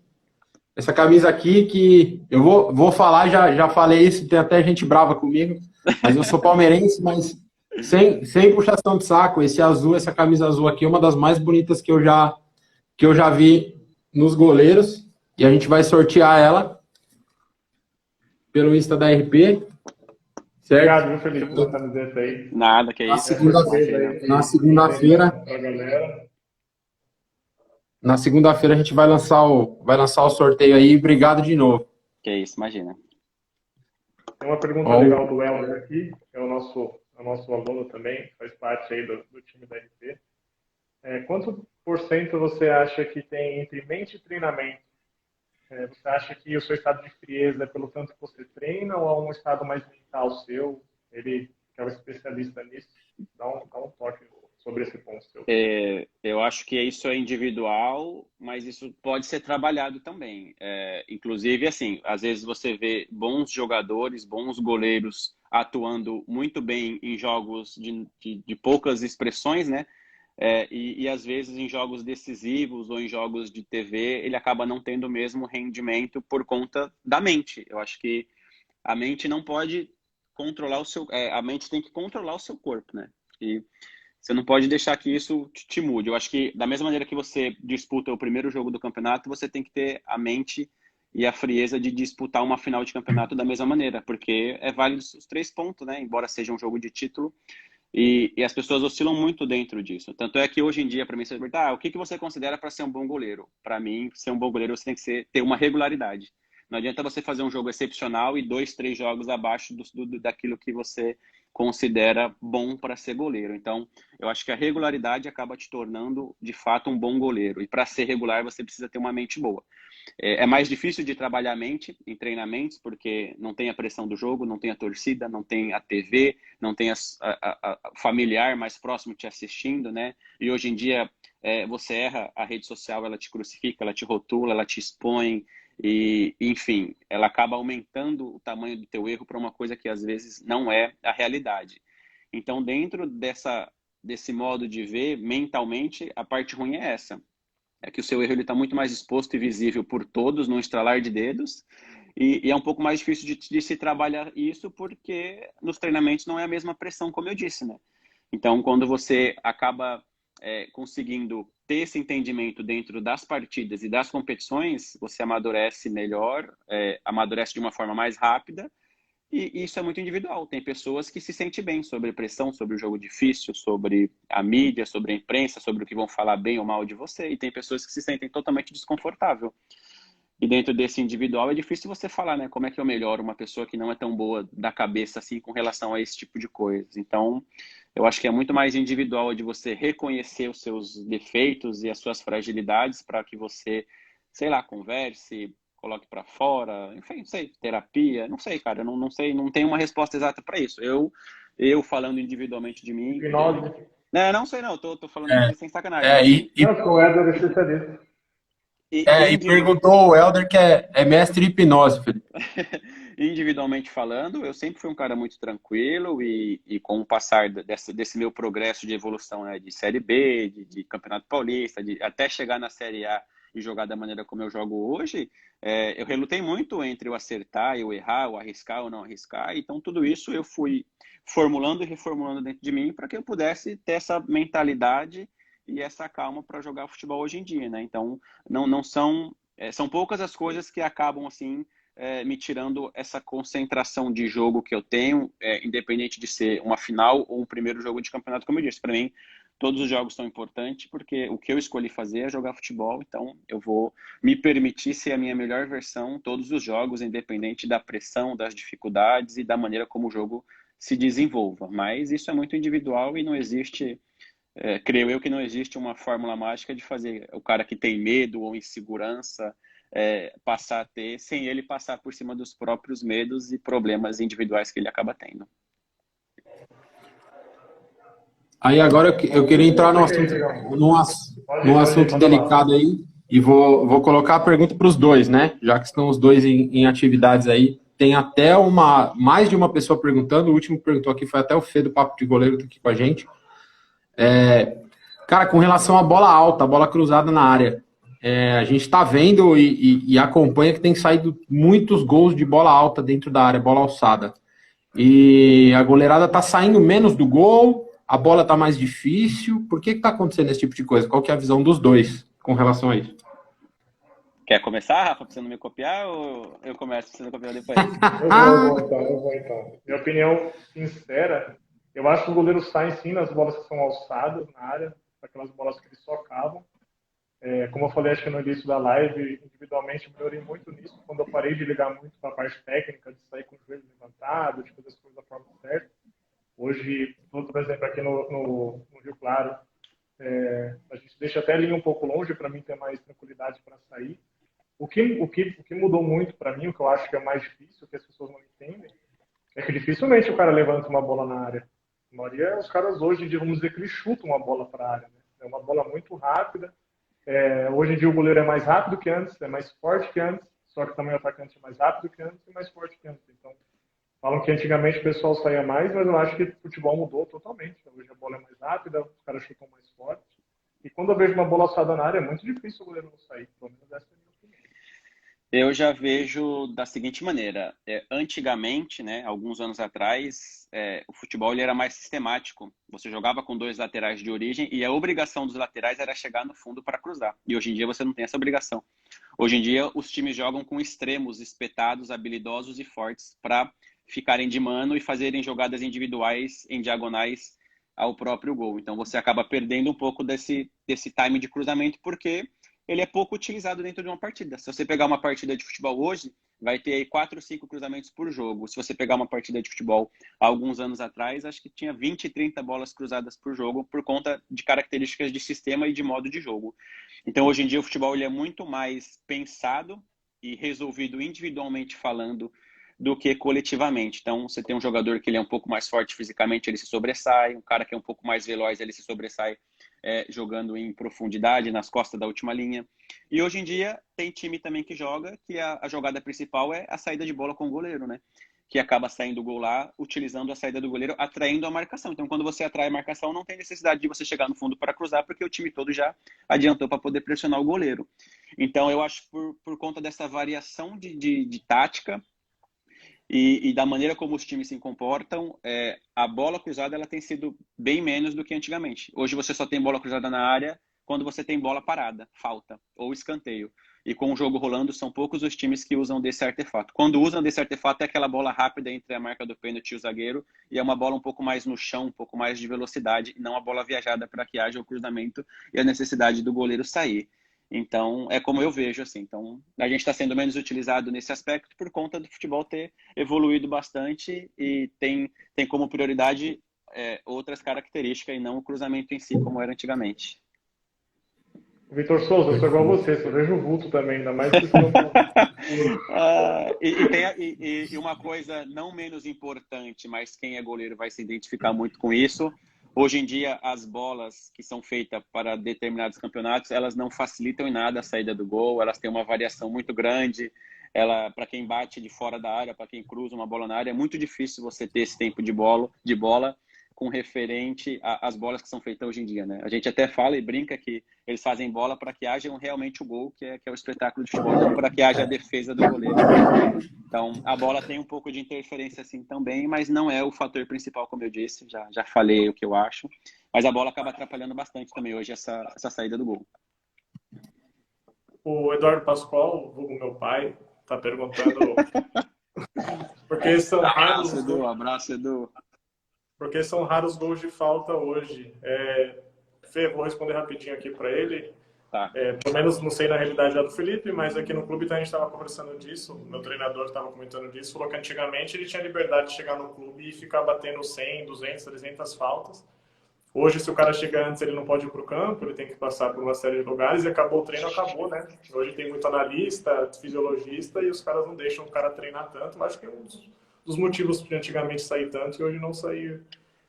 Essa camisa aqui que eu vou falar, já falei isso, tem até gente brava comigo, mas eu sou palmeirense, mas sem puxação de saco, esse azul, essa camisa azul aqui é uma das mais bonitas que eu já vi nos goleiros, e a gente vai sortear ela pelo Insta da RP. Certo? Obrigado, viu, Felipe, pela camiseta aí. Nada, que isso. Na segunda-feira. Na segunda-feira a gente vai lançar o sorteio aí. Obrigado de novo. Que isso, imagina. Tem uma pergunta legal do Elmer aqui, que é o nosso aluno também, faz parte aí do time da RP. quanto por cento você acha que tem entre mente e treinamento? Você acha que o seu estado de frieza é pelo tanto que você treina ou é um estado mais mental seu? Ele, que é o especialista nisso, dá um toque sobre esse ponto seu. Eu acho que isso é individual, mas isso pode ser trabalhado também. Inclusive, assim, às vezes você vê bons jogadores, bons goleiros atuando muito bem em jogos de poucas expressões, né? E às vezes em jogos decisivos ou em jogos de TV, ele acaba não tendo o mesmo rendimento por conta da mente. Eu acho que a mente não pode controlar a mente tem que controlar o seu corpo, né? E você não pode deixar que isso te mude. Eu acho que da mesma maneira que você disputa o primeiro jogo do campeonato, você tem que ter a mente e a frieza de disputar uma final de campeonato da mesma maneira, porque é válido os 3 pontos, né? Embora seja um jogo de título, e as pessoas oscilam muito dentro disso. Tanto é que hoje em dia, para mim, você pergunta, o que você considera para ser um bom goleiro? Para mim, ser um bom goleiro, você tem que ter uma regularidade. Não adianta você fazer um jogo excepcional e 2, 3 jogos abaixo daquilo que você considera bom para ser goleiro. Então, eu acho que a regularidade acaba te tornando, de fato, um bom goleiro. E para ser regular, você precisa ter uma mente boa. É mais difícil de trabalhar a mente em treinamentos, porque não tem a pressão do jogo, não tem a torcida, não tem a TV, não tem a familiar mais próximo te assistindo, né? E hoje em dia, você erra, a rede social, ela te crucifica, ela te rotula, ela te expõe, e, enfim, ela acaba aumentando o tamanho do teu erro para uma coisa que às vezes não é a realidade. Então, dentro desse modo de ver, mentalmente, a parte ruim é essa. É que o seu erro está muito mais exposto e visível por todos, num estralar de dedos, e é um pouco mais difícil de se trabalhar isso, porque nos treinamentos não é a mesma pressão, como eu disse, né? Então, quando você acaba conseguindo ter esse entendimento dentro das partidas e das competições, você amadurece melhor, amadurece de uma forma mais rápida, e isso é muito individual. Tem pessoas que se sentem bem sobre pressão, sobre o jogo difícil, sobre a mídia, sobre a imprensa, sobre o que vão falar bem ou mal de você. E tem pessoas que se sentem totalmente desconfortável. E dentro desse individual é difícil você falar, né? Como é que eu melhoro uma pessoa que não é tão boa da cabeça assim com relação a esse tipo de coisa. Então, eu acho que é muito mais individual de você reconhecer os seus defeitos e as suas fragilidades para que você, sei lá, converse, coloque para fora, enfim, não sei, terapia, não sei, cara, não sei, não tenho uma resposta exata para isso. Eu falando individualmente de mim, Hipnose. não sei não, tô falando É, sem sacanagem, é, assim, Não, porque o Éder é especialista. e perguntou o Helder que é mestre em hipnose, Felipe. Individualmente falando, eu sempre fui um cara muito tranquilo e com o passar desse meu progresso de evolução, né, de Série B, de Campeonato Paulista, até chegar na Série A e jogar da maneira como eu jogo hoje, eu relutei muito entre o acertar e o errar, o arriscar ou não arriscar. Então, tudo isso eu fui formulando e reformulando dentro de mim para que eu pudesse ter essa mentalidade e essa calma para jogar futebol hoje em dia, né? Então, não são... são poucas as coisas que acabam, assim, me tirando essa concentração de jogo que eu tenho, independente de ser uma final ou um primeiro jogo de campeonato, como eu disse. Para mim, todos os jogos são importantes, porque o que eu escolhi fazer é jogar futebol, então eu vou me permitir ser a minha melhor versão todos os jogos, independente da pressão, das dificuldades e da maneira como o jogo se desenvolva. Mas isso é muito individual e não existe, creio eu que não existe uma fórmula mágica de fazer o cara que tem medo ou insegurança passar a ter, sem ele passar por cima dos próprios medos e problemas individuais que ele acaba tendo. Aí agora eu queria entrar num assunto, num assunto delicado aí, e vou colocar a pergunta para os dois, né? Já que estão os dois em atividades aí. Tem até mais de uma pessoa perguntando, o último que perguntou aqui foi até o Fê do Papo de Goleiro, tá aqui com a gente. Cara, com relação à bola alta, a bola cruzada na área, a gente está vendo e acompanha que tem saído muitos gols de bola alta dentro da área, bola alçada. E a goleirada tá saindo menos do gol, a bola tá mais difícil. Por que tá acontecendo esse tipo de coisa? Qual que é a visão dos dois com relação a isso? Quer começar, Rafa, pra você não me copiar, ou eu começo pra você não copiar depois? Eu vou então. Minha opinião sincera, eu acho que o goleiro sai sim nas bolas que são alçadas na área, aquelas bolas que ele só cavam. Como eu falei, acho que no início da live, individualmente melhorei muito nisso, quando eu parei de ligar muito para a parte técnica, de sair com o joelho levantado, de fazer as coisas da forma certa. Hoje, estou, por exemplo, aqui no Rio Claro, A gente deixa até a linha um pouco longe para mim ter mais tranquilidade para sair. O que mudou muito para mim, o que eu acho que é mais difícil, que as pessoas não entendem, é que dificilmente o cara levanta uma bola na área. A maioria, os caras hoje em dia, vamos dizer que eles chutam uma bola para a área. Né? É uma bola muito rápida. Hoje em dia o goleiro é mais rápido que antes, é mais forte que antes, só que também o atacante é mais rápido que antes e mais forte que antes. Então, falam que antigamente o pessoal saía mais, mas eu acho que o futebol mudou totalmente. Hoje a bola é mais rápida, os caras chutam mais forte. E quando eu vejo uma bola alçada na área, é muito difícil o goleiro não sair. Pelo menos essa é a minha opinião. Eu já vejo da seguinte maneira. Antigamente, né, alguns anos atrás, o futebol ele era mais sistemático. Você jogava com 2 laterais de origem e a obrigação dos laterais era chegar no fundo para cruzar. E hoje em dia você não tem essa obrigação. Hoje em dia os times jogam com extremos espetados, habilidosos e fortes para ficarem de mano e fazerem jogadas individuais em diagonais ao próprio gol. Então você acaba perdendo um pouco desse time de cruzamento porque ele é pouco utilizado dentro de uma partida. Se você pegar uma partida de futebol hoje, vai ter aí 4 ou 5 cruzamentos por jogo. Se você pegar uma partida de futebol há alguns anos atrás, acho que tinha 20, 30 bolas cruzadas por jogo por conta de características de sistema e de modo de jogo. Então, hoje em dia, o futebol ele é muito mais pensado e resolvido individualmente falando do que coletivamente. Então, você tem um jogador que ele é um pouco mais forte fisicamente, ele se sobressai. Um cara que é um pouco mais veloz, ele se sobressai jogando em profundidade, nas costas da última linha. E hoje em dia, tem time também que joga, que a jogada principal é a saída de bola com o goleiro, né? Que acaba saindo o gol lá, utilizando a saída do goleiro, atraindo a marcação. Então, quando você atrai a marcação, não tem necessidade de você chegar no fundo para cruzar, porque o time todo já adiantou para poder pressionar o goleiro. Então, eu acho que por conta dessa variação de tática, e da maneira como os times se comportam, a bola cruzada ela tem sido bem menos do que antigamente. Hoje você só tem bola cruzada na área quando você tem bola parada, falta ou escanteio. E com o jogo rolando, são poucos os times que usam desse artefato. Quando usam desse artefato, é aquela bola rápida entre a marca do pênalti e o zagueiro, e é uma bola um pouco mais no chão, um pouco mais de velocidade, e não a bola viajada para que haja o cruzamento e a necessidade do goleiro sair. Então, é como eu vejo, assim. Então, a gente está sendo menos utilizado nesse aspecto por conta do futebol ter evoluído bastante e tem como prioridade outras características e não o cruzamento em si, como era antigamente. Vitor Souza, eu sou igual a você, só vejo o vulto também, ainda mais que você não... E uma coisa não menos importante, mas quem é goleiro vai se identificar muito com isso. Hoje em dia, as bolas que são feitas para determinados campeonatos, elas não facilitam em nada a saída do gol, elas têm uma variação muito grande. Para quem bate de fora da área, para quem cruza uma bola na área, é muito difícil você ter esse tempo de bola com referente às bolas que são feitas hoje em dia, né? A gente até fala e brinca que eles fazem bola para que haja realmente o gol, que é o espetáculo de futebol, não para que haja a defesa do goleiro. Então, a bola tem um pouco de interferência assim também, mas não é o fator principal, como eu disse, já falei o que eu acho. Mas a bola acaba atrapalhando bastante também hoje essa saída do gol. O Eduardo Pascoal, vulgo meu pai, está perguntando porque são raros... Abraço, Edu. Porque são raros gols de falta hoje. Fê, vou responder rapidinho aqui para ele. Tá. Pelo menos não sei na realidade lá do Felipe, mas aqui no clube a gente estava conversando disso, o meu treinador estava comentando disso, falou que antigamente ele tinha liberdade de chegar no clube e ficar batendo 100, 200, 300 faltas. Hoje, se o cara chegar antes, ele não pode ir para o campo, ele tem que passar por uma série de lugares e acabou o treino, acabou, né? Hoje tem muito analista, fisiologista e os caras não deixam o cara treinar tanto. Eu acho que é um dos motivos de antigamente sair tanto e hoje não sair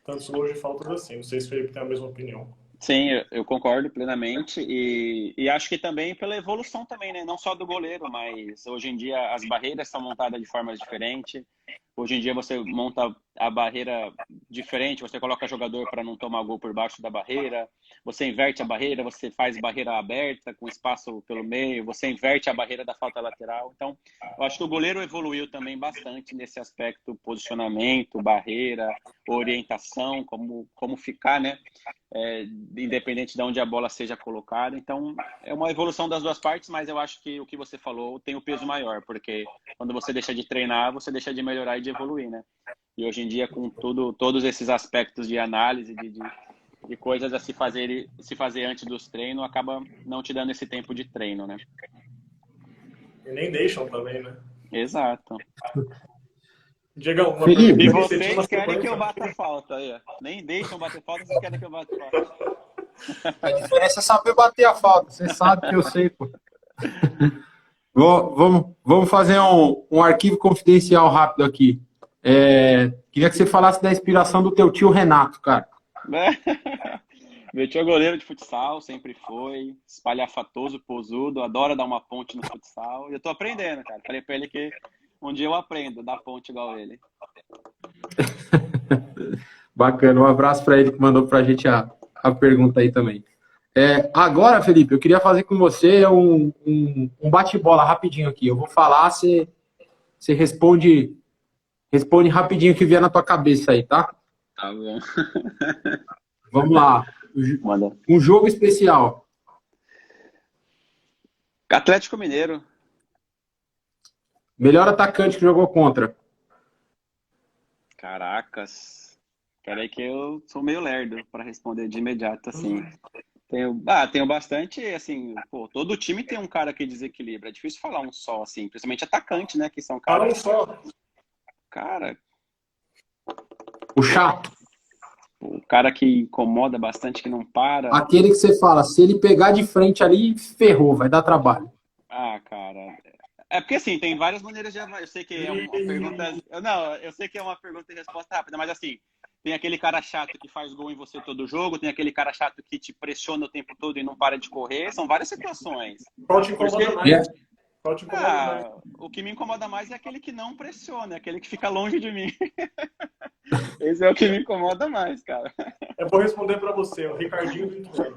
tantos gols de faltas assim. Não sei se o Felipe tem a mesma opinião. Sim, eu concordo plenamente e acho que também pela evolução também, né? Não só do goleiro, mas hoje em dia as barreiras são montadas de formas diferentes. Hoje em dia você monta a barreira diferente, você coloca jogador para não tomar gol por baixo da barreira, você inverte a barreira, você faz barreira aberta com espaço pelo meio, você inverte a barreira da falta lateral. Então, eu acho que o goleiro evoluiu também bastante nesse aspecto, posicionamento, barreira, orientação, como ficar, né? Independente de onde a bola seja colocada. Então, é uma evolução das duas partes, mas eu acho que o que você falou tem o peso maior, porque quando você deixa de treinar, você deixa de melhorar e de evoluir, né? E hoje em dia, com todos esses aspectos de análise, de coisas a se fazer antes dos treinos, acaba não te dando esse tempo de treino, né? E nem deixam também, né? Exato. Diegão, uma Felipe, pergunta. E vocês querem que eu bata falta aí, ó. Nem deixam bater falta, vocês querem que eu bata falta. A diferença é saber bater a falta. Você sabe que eu sei, pô. Vamos fazer um arquivo confidencial rápido aqui. Queria que você falasse da inspiração do teu tio Renato, cara. Meu tio é goleiro de futsal, sempre foi, espalhafatoso, posudo, adora dar uma ponte no futsal. E eu tô aprendendo, cara. Falei pra ele que um dia eu aprendo a dar ponte igual ele. Bacana, um abraço para ele que mandou pra gente a pergunta aí também. Agora, Felipe, eu queria fazer com você um bate-bola rapidinho aqui. Eu vou falar, você responde rapidinho o que vier na tua cabeça aí, tá? Tá bom. Vamos lá. Manda. Um jogo especial. Atlético Mineiro. Melhor atacante que jogou contra. Caracas. Peraí que eu sou meio lerdo para responder de imediato, assim. Tenho bastante, assim, pô, todo time tem um cara que desequilibra. É difícil falar um só, assim, principalmente atacante, né? Que são Fala um caras. só. Cara, O chato. o cara que incomoda bastante, que não para. Aquele que você fala, se ele pegar de frente ali, ferrou, vai dar trabalho. Ah, cara. É porque assim, tem várias maneiras de avaliar. Eu sei que é uma pergunta. Não, eu sei que é uma pergunta e resposta rápida, mas assim, tem aquele cara chato que faz gol em você todo jogo, tem aquele cara chato que te pressiona o tempo todo e não para de correr. São várias situações. Qual te Por isso incomoda que, mais? Qual te incomoda mais? o que me incomoda mais é aquele que não pressiona, é aquele que fica longe de mim. Esse é o que me incomoda mais, cara. Eu vou responder pra você, o Ricardinho Vitor.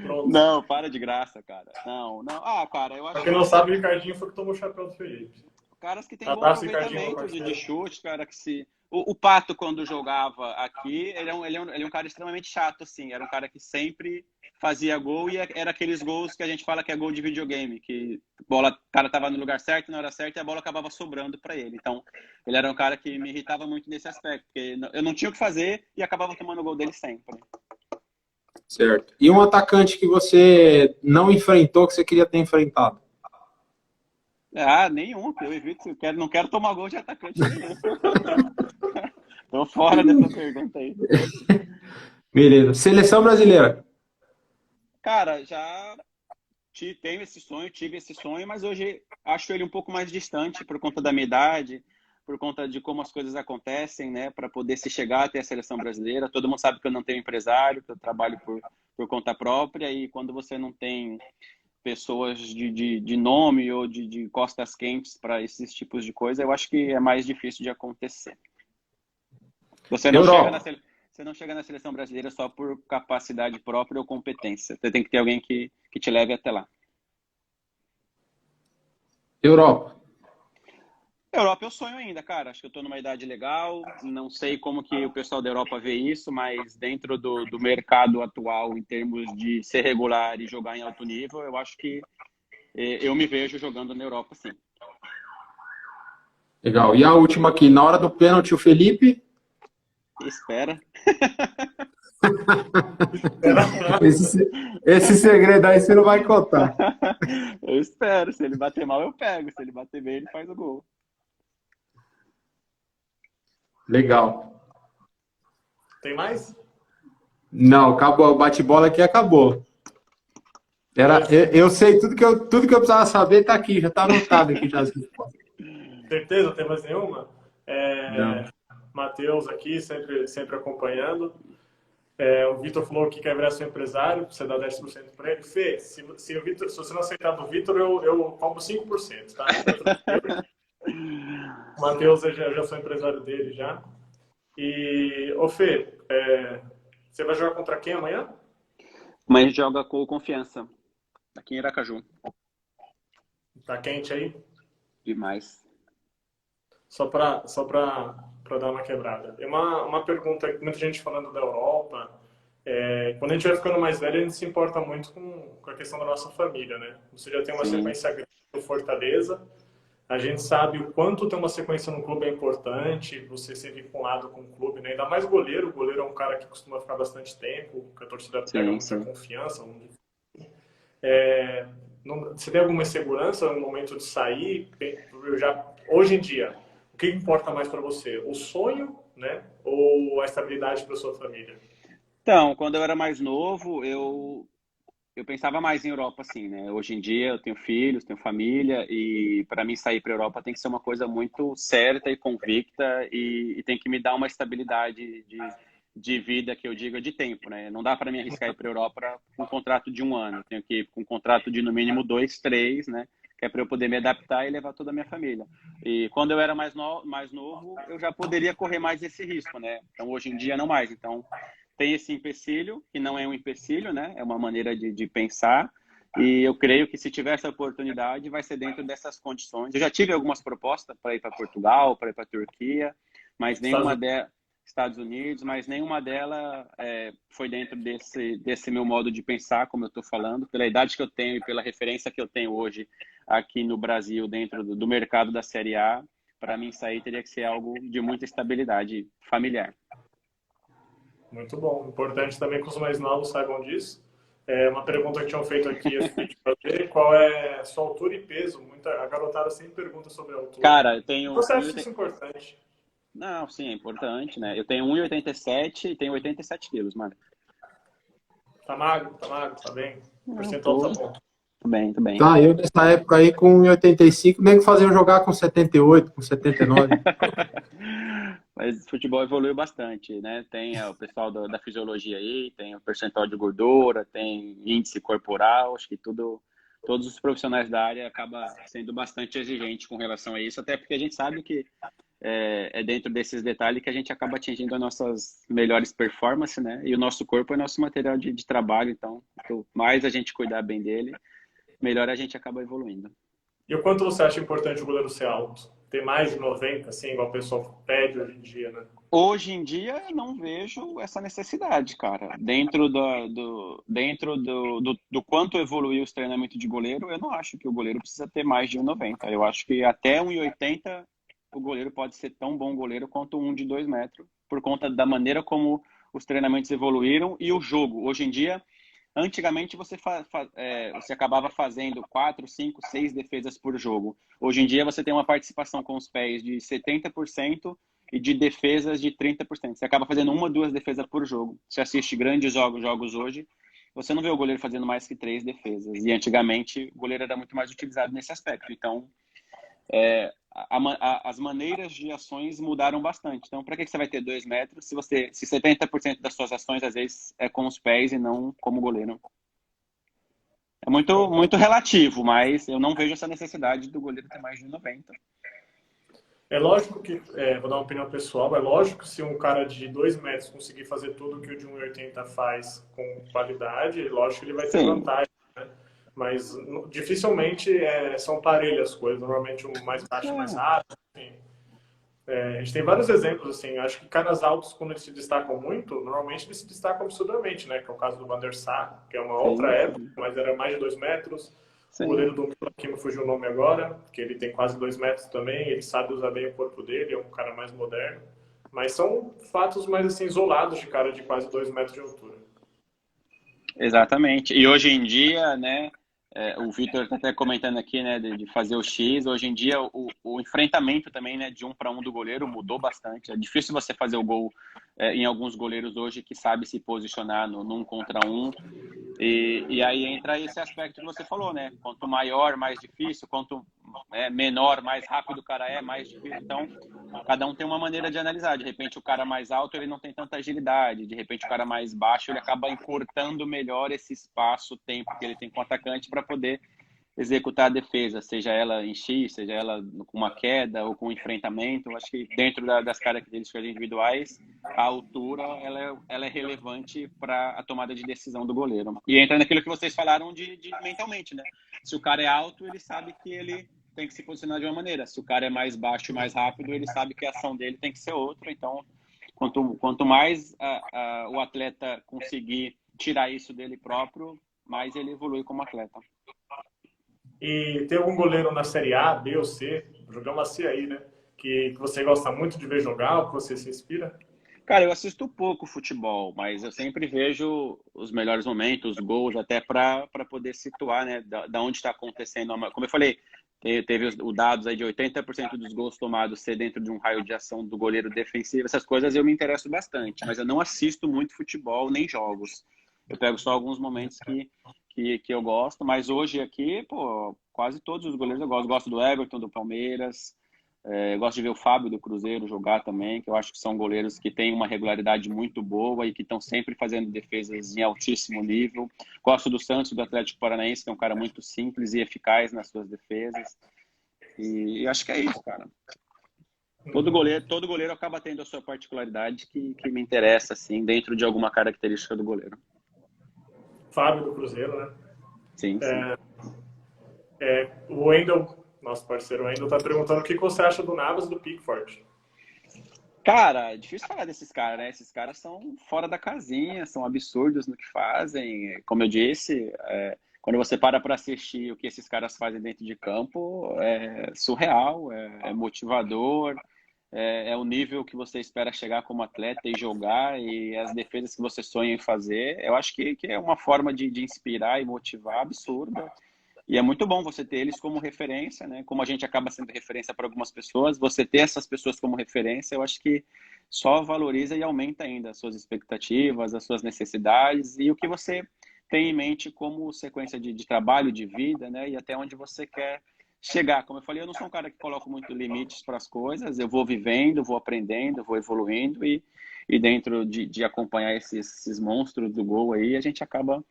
Pronto. Não, para de graça, cara. Não. Ah, cara, eu acho Pra quem não sabe, o Ricardinho foi que tomou o chapéu do Felipe. caras que têm bom Abraço, Ricardinho, aproveitamento meu de parceiro. chute, cara, que se... O Pato, quando jogava aqui, ele é um cara extremamente chato, assim. Era um cara que sempre fazia gol e era aqueles gols que a gente fala que é gol de videogame, que o cara tava no lugar certo, na hora certa, e a bola acabava sobrando para ele. Então, ele era um cara que me irritava muito nesse aspecto, porque eu não tinha o que fazer e acabava tomando o gol dele sempre. Certo. E um atacante que você não enfrentou, que você queria ter enfrentado? Ah, nenhum. Eu evito, não quero tomar gol de atacante nenhum. Tô fora dessa pergunta aí. Beleza. Seleção brasileira. Cara, já tive esse sonho, mas hoje acho ele um pouco mais distante por conta da minha idade, por conta de como as coisas acontecem, né, para poder se chegar até a seleção brasileira. Todo mundo sabe que eu não tenho empresário, que eu trabalho por conta própria, e quando você não tem pessoas de nome ou de costas quentes para esses tipos de coisa, eu acho que é mais difícil de acontecer. Você não chega na seleção brasileira só por capacidade própria ou competência. Você tem que ter alguém que te leve até lá. Europa. Europa eu sonho ainda, cara. Acho que eu tô numa idade legal. Não sei como que o pessoal da Europa vê isso, mas dentro do mercado atual, em termos de ser regular e jogar em alto nível, eu acho que eu me vejo jogando na Europa, sim. Legal. E a última aqui, na hora do pênalti, o Felipe. Espera. Esse segredo aí você não vai contar. Eu espero. Se ele bater mal, eu pego. Se ele bater bem, ele faz o gol. Legal. Tem mais? Não, acabou. O bate-bola aqui acabou. Eu sei tudo que eu precisava saber, tá aqui, já tá anotado aqui já. Certeza? Não tem mais nenhuma? Não. Matheus aqui, sempre acompanhando. O Vitor falou que quer virar seu empresário, você dá 10% para ele. Fê, se você não aceitar do Vitor, eu compro 5%, tá? O Matheus, eu já sou empresário dele já. E, ô Fê, você vai jogar contra quem amanhã? Amanhã a gente joga com Confiança, aqui em Aracaju. Tá quente aí? Demais. Só para dar uma quebrada. É uma pergunta, muita gente falando da Europa. Quando a gente vai ficando mais velho, a gente se importa muito com a questão da nossa família, né? Você já tem uma sequência grande no Fortaleza. A gente sabe o quanto ter uma sequência no clube é importante, você ser vinculado com o clube, né? Ainda mais goleiro. O goleiro é um cara que costuma ficar bastante tempo, que a torcida pega muita confiança. Você tem alguma insegurança no momento de sair? Hoje em dia, o que importa mais para você? O sonho, né? Ou a estabilidade para sua família? Então, quando eu era mais novo, eu pensava mais em Europa, assim, né? Hoje em dia eu tenho filhos, tenho família, e para mim sair para a Europa tem que ser uma coisa muito certa e convicta e tem que me dar uma estabilidade de vida, que eu digo, é de tempo, né? Não dá para me arriscar ir para a Europa com um contrato de 1 ano. Eu tenho que ir com um contrato de no mínimo 2, 3, né? Que é para eu poder me adaptar e levar toda a minha família. E quando eu era mais novo, eu já poderia correr mais esse risco, né? Então, hoje em dia, não mais. Então, tem esse empecilho, que não é um empecilho, né? É uma maneira de pensar. E eu creio que se tiver essa oportunidade, vai ser dentro dessas condições. Eu já tive algumas propostas para ir para Portugal, para ir para Turquia, mas nenhuma delas, Estados Unidos, mas nenhuma delas foi dentro desse meu modo de pensar, como eu estou falando, pela idade que eu tenho e pela referência que eu tenho hoje aqui no Brasil, dentro do mercado da Série A. Para mim, sair teria que ser algo de muita estabilidade familiar. Muito bom. Importante também que os mais novos saibam disso. Uma pergunta que tinham feito aqui, eu fiquei de fazer, qual é a sua altura e peso? A garotada sempre pergunta sobre a altura. Cara, eu tenho... Você acha isso importante? Não, sim, é importante, né? Eu tenho 1,87 e tenho 87 quilos, mano. Tá magro, tá bem. O percentual tá bom. Tudo bem, tudo bem. Tá, eu nessa época aí com 1,85, nem que faziam jogar com 78, com 79. Mas o futebol evoluiu bastante, né? Tem o pessoal da fisiologia aí, tem o percentual de gordura, tem índice corporal, acho que todos os profissionais da área acabam sendo bastante exigentes com relação a isso, até porque a gente sabe que é dentro desses detalhes que a gente acaba atingindo as nossas melhores performances, né? E o nosso corpo é nosso material de trabalho, então, quanto mais a gente cuidar bem dele, melhor a gente acaba evoluindo. E o quanto você acha importante o goleiro ser alto? Ter mais de 90, assim, igual o pessoal pede hoje em dia, né? Hoje em dia, eu não vejo essa necessidade, cara. Dentro do quanto evoluiu os treinamentos de goleiro, eu não acho que o goleiro precisa ter mais de 1,90. Eu acho que até 1,80 o goleiro pode ser tão bom goleiro quanto um de 2 metros, por conta da maneira como os treinamentos evoluíram e o jogo. Hoje em dia, antigamente você acabava fazendo 4, 5, 6 defesas por jogo. Hoje em dia você tem uma participação com os pés de 70% e de defesas de 30%. Você acaba fazendo 1 ou 2 defesas por jogo. Você assiste grandes jogos hoje, você não vê o goleiro fazendo mais que 3 defesas. E antigamente o goleiro era muito mais utilizado nesse aspecto. Então, as maneiras de ações mudaram bastante. Então, para que você vai ter 2 metros se 70% das suas ações, às vezes, é com os pés e não como goleiro? É muito relativo, mas eu não vejo essa necessidade do goleiro ter mais de 90. É lógico que, vou dar uma opinião pessoal, é lógico que se um cara de 2 metros conseguir fazer tudo que o de 1,80 faz com qualidade, lógico que ele vai ter vantagem, né? Mas dificilmente são parelhas as coisas. Normalmente o mais baixo é mais rápido. Enfim. A gente tem vários exemplos, assim. Acho que caras altos, quando eles se destacam muito, normalmente eles se destacam absurdamente, né? Que é o caso do Van der Sar, que é uma outra época, mas era mais de 2 metros. Sim. O goleiro do Milan, que me fugiu o nome agora, que ele tem quase 2 metros também. Ele sabe usar bem o corpo dele, é um cara mais moderno. Mas são fatos mais assim, isolados de cara de quase 2 metros de altura. Exatamente. E hoje em dia, né? O Vitor está até comentando aqui, né, de fazer o X. Hoje em dia, o enfrentamento também, né, de 1 para 1 do goleiro mudou bastante. É difícil você fazer o gol em alguns goleiros hoje que sabe se posicionar no 1 contra 1. E aí entra esse aspecto que você falou, né? Quanto maior, mais difícil. Quanto menor, mais rápido o cara é, mais difícil. Então, cada um tem uma maneira de analisar. De repente, o cara mais alto, ele não tem tanta agilidade. De repente, o cara mais baixo, ele acaba encurtando melhor esse espaço-tempo que ele tem com o atacante para poder executar a defesa, seja ela em X, seja ela com uma queda ou com enfrentamento. Eu acho que dentro das características individuais, a altura ela é relevante para a tomada de decisão do goleiro. E entra naquilo que vocês falaram de mentalmente, né? Se o cara é alto, ele sabe que ele tem que se posicionar de uma maneira. Se o cara é mais baixo e mais rápido, ele sabe que a ação dele tem que ser outra. Então, quanto mais o atleta conseguir tirar isso dele próprio, mais ele evolui como atleta. E tem algum goleiro na Série A, B ou C, jogamos assim aí, né? Que você gosta muito de ver jogar, ou que você se inspira? Cara, eu assisto pouco futebol, mas eu sempre vejo os melhores momentos, os gols, até para poder situar, né, da onde está acontecendo. Como eu falei, teve os dados aí de 80% dos gols tomados ser dentro de um raio de ação do goleiro defensivo, essas coisas eu me interesso bastante, mas eu não assisto muito futebol nem jogos. Eu pego só alguns momentos que eu gosto, mas hoje aqui, pô, quase todos os goleiros eu gosto. Gosto do Everton, do Palmeiras, gosto de ver o Fábio do Cruzeiro jogar também, que eu acho que são goleiros que têm uma regularidade muito boa e que estão sempre fazendo defesas em altíssimo nível. Gosto do Santos, do Atlético Paranaense, que é um cara muito simples e eficaz nas suas defesas. E acho que é isso, cara. Todo goleiro acaba tendo a sua particularidade que me interessa, assim, dentro de alguma característica do goleiro. Fábio do Cruzeiro, né? Sim. O Wendel, nosso parceiro Wendel, tá perguntando o que você acha do Navas e do Pickford. Cara, é difícil falar desses caras, né? Esses caras são fora da casinha, são absurdos no que fazem. Como eu disse, quando você para assistir o que esses caras fazem dentro de campo, é surreal, é motivador, é o nível que você espera chegar como atleta e jogar, e as defesas que você sonha em fazer. Eu acho que é uma forma de inspirar e motivar absurda. E é muito bom você ter eles como referência, né? Como a gente acaba sendo referência para algumas pessoas, você ter essas pessoas como referência, eu acho que só valoriza e aumenta ainda as suas expectativas, as suas necessidades e o que você tem em mente como sequência de trabalho, de vida, né? E até onde você quer chegar. Como eu falei, eu não sou um cara que coloca muito limites para as coisas, eu vou vivendo, vou aprendendo, vou evoluindo e dentro de acompanhar esses monstros do gol aí, a gente acaba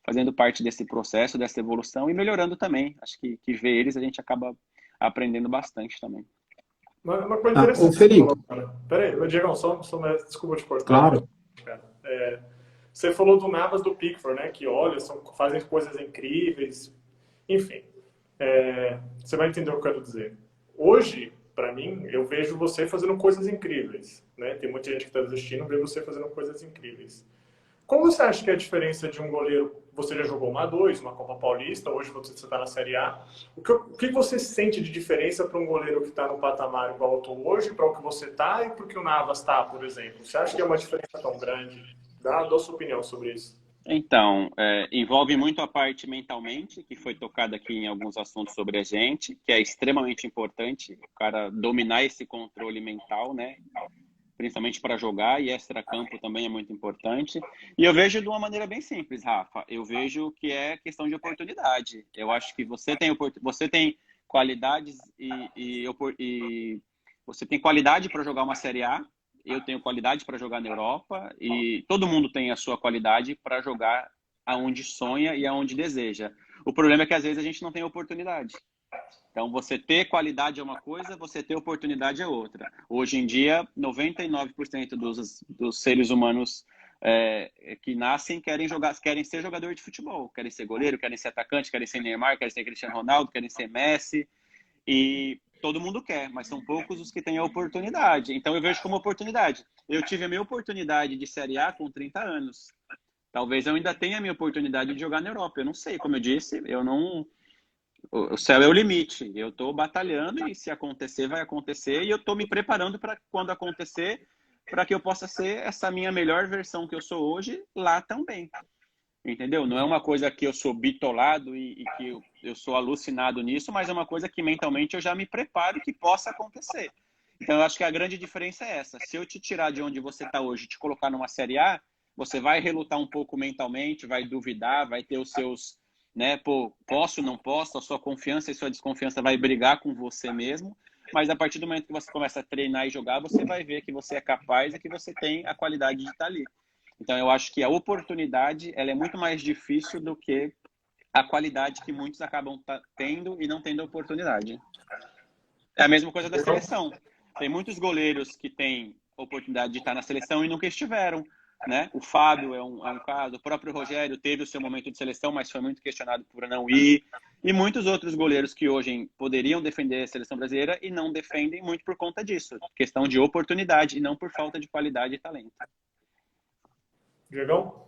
fazendo parte desse processo, dessa evolução e melhorando também. Acho que ver eles a gente acaba aprendendo bastante também. Uma coisa interessante. Felipe. Peraí, Diego, desculpa te cortar. Claro. Você falou do Navas do Pickford, né? Que olha, fazem coisas incríveis. Enfim, você vai entender o que eu quero dizer. Hoje, para mim, eu vejo você fazendo coisas incríveis, né? Tem muita gente que está assistindo, vê você fazendo coisas incríveis. Como você acha que é a diferença de um goleiro? Você já jogou uma A2, uma Copa Paulista, hoje você está na Série A. O que você sente de diferença para um goleiro que está no patamar igual eu estou hoje, para o que você está e para o que o Navas está, por exemplo? Você acha que é uma diferença tão grande? Dá a sua opinião sobre isso. Então, envolve muito a parte mentalmente, que foi tocada aqui em alguns assuntos sobre a gente, que é extremamente importante, o cara dominar esse controle mental, né? Principalmente para jogar, e extra-campo também é muito importante. E eu vejo de uma maneira bem simples, Rafa. Eu vejo que é questão de oportunidade. Eu acho que você tem qualidades e você tem qualidade para jogar uma Série A, eu tenho qualidade para jogar na Europa, e todo mundo tem a sua qualidade para jogar aonde sonha e aonde deseja. O problema é que às vezes a gente não tem oportunidade. Então, você ter qualidade é uma coisa, você ter oportunidade é outra. Hoje em dia, 99% dos seres humanos que nascem querem ser jogador de futebol. Querem ser goleiro, querem ser atacante, querem ser Neymar, querem ser Cristiano Ronaldo, querem ser Messi. E todo mundo quer, mas são poucos os que têm a oportunidade. Então, eu vejo como oportunidade. Eu tive a minha oportunidade de Série A com 30 anos. Talvez eu ainda tenha a minha oportunidade de jogar na Europa. Eu não sei, como eu disse, o céu é o limite. Eu estou batalhando e se acontecer, vai acontecer. E eu estou me preparando para quando acontecer, para que eu possa ser essa minha melhor versão que eu sou hoje lá também. Entendeu? Não é uma coisa que eu sou bitolado e que eu sou alucinado nisso, mas é uma coisa que mentalmente eu já me preparo que possa acontecer. Então eu acho que a grande diferença é essa. Se eu te tirar de onde você está hoje e te colocar numa Série A, você vai relutar um pouco mentalmente, vai duvidar, vai ter os seus... né? Pô, posso, não posso, a sua confiança e sua desconfiança vai brigar com você mesmo, mas a partir do momento que você começa a treinar e jogar, você vai ver que você é capaz e que você tem a qualidade de estar ali. Então, eu acho que a oportunidade, ela é muito mais difícil do que a qualidade que muitos acabam tendo e não tendo a oportunidade. É a mesma coisa da seleção. Tem muitos goleiros que têm oportunidade de estar na seleção e nunca estiveram. Né? O Fábio é um caso, o próprio Rogério teve o seu momento de seleção, mas foi muito questionado por não ir, e muitos outros goleiros que hoje poderiam defender a seleção brasileira e não defendem muito por conta disso, questão de oportunidade e não por falta de qualidade e talento. Diegão?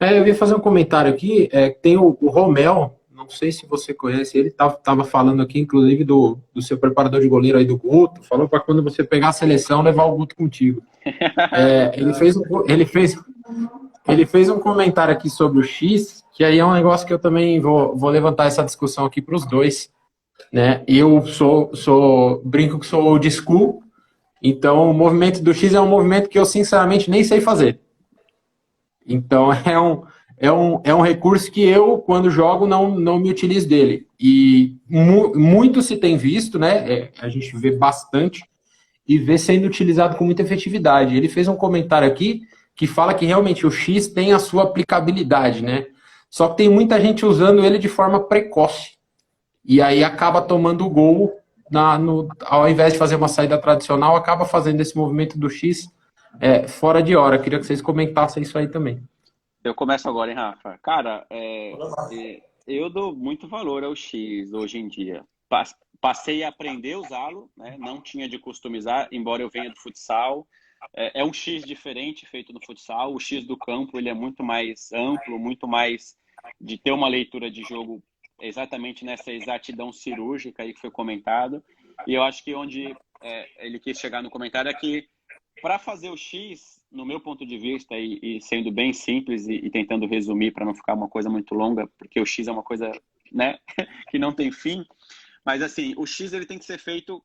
Eu ia fazer um comentário aqui, tem o Romel, não sei se você conhece, ele estava falando aqui, inclusive, do seu preparador de goleiro aí, do Guto, falou para quando você pegar a seleção, levar o Guto contigo. Ele fez um comentário aqui sobre o X, que aí é um negócio que eu também vou levantar essa discussão aqui para os dois. né? Eu brinco que sou old school, então o movimento do X é um movimento que eu sinceramente nem sei fazer. Então é um recurso que eu, quando jogo, não me utilizo dele. E muito se tem visto, né? A gente vê bastante e vê sendo utilizado com muita efetividade. Ele fez um comentário aqui que fala que realmente o X tem a sua aplicabilidade, né? Só que tem muita gente usando ele de forma precoce. E aí acaba tomando o gol, ao invés de fazer uma saída tradicional, acaba fazendo esse movimento do X fora de hora. Queria que vocês comentassem isso aí também. Eu começo agora, hein, Rafa? Cara, Manda lá. eu dou muito valor ao X hoje em dia. Passei a aprender a usá-lo, né? Não tinha de customizar, embora eu venha do futsal. É um X diferente feito no futsal. O X do campo ele é muito mais amplo, muito mais de ter uma leitura de jogo exatamente nessa exatidão cirúrgica aí que foi comentado. E eu acho que onde ele quis chegar no comentário é que para fazer o X, no meu ponto de vista, e sendo bem simples e tentando resumir para não ficar uma coisa muito longa, porque o X é uma coisa, né, que não tem fim, mas assim, o X ele tem que ser feito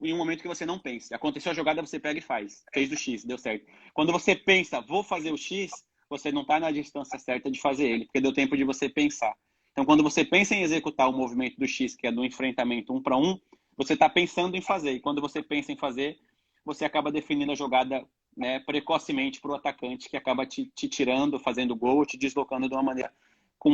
em um momento que você não pense. Aconteceu a jogada, você pega e faz. Fez o X, deu certo. Quando você pensa, vou fazer o X, você não está na distância certa de fazer ele, porque deu tempo de você pensar. Então, quando você pensa em executar o movimento do X, que é do enfrentamento 1 para 1, você está pensando em fazer. E quando você pensa em fazer, você acaba definindo a jogada, né, precocemente para o atacante, que acaba te tirando, fazendo gol, te deslocando de uma maneira com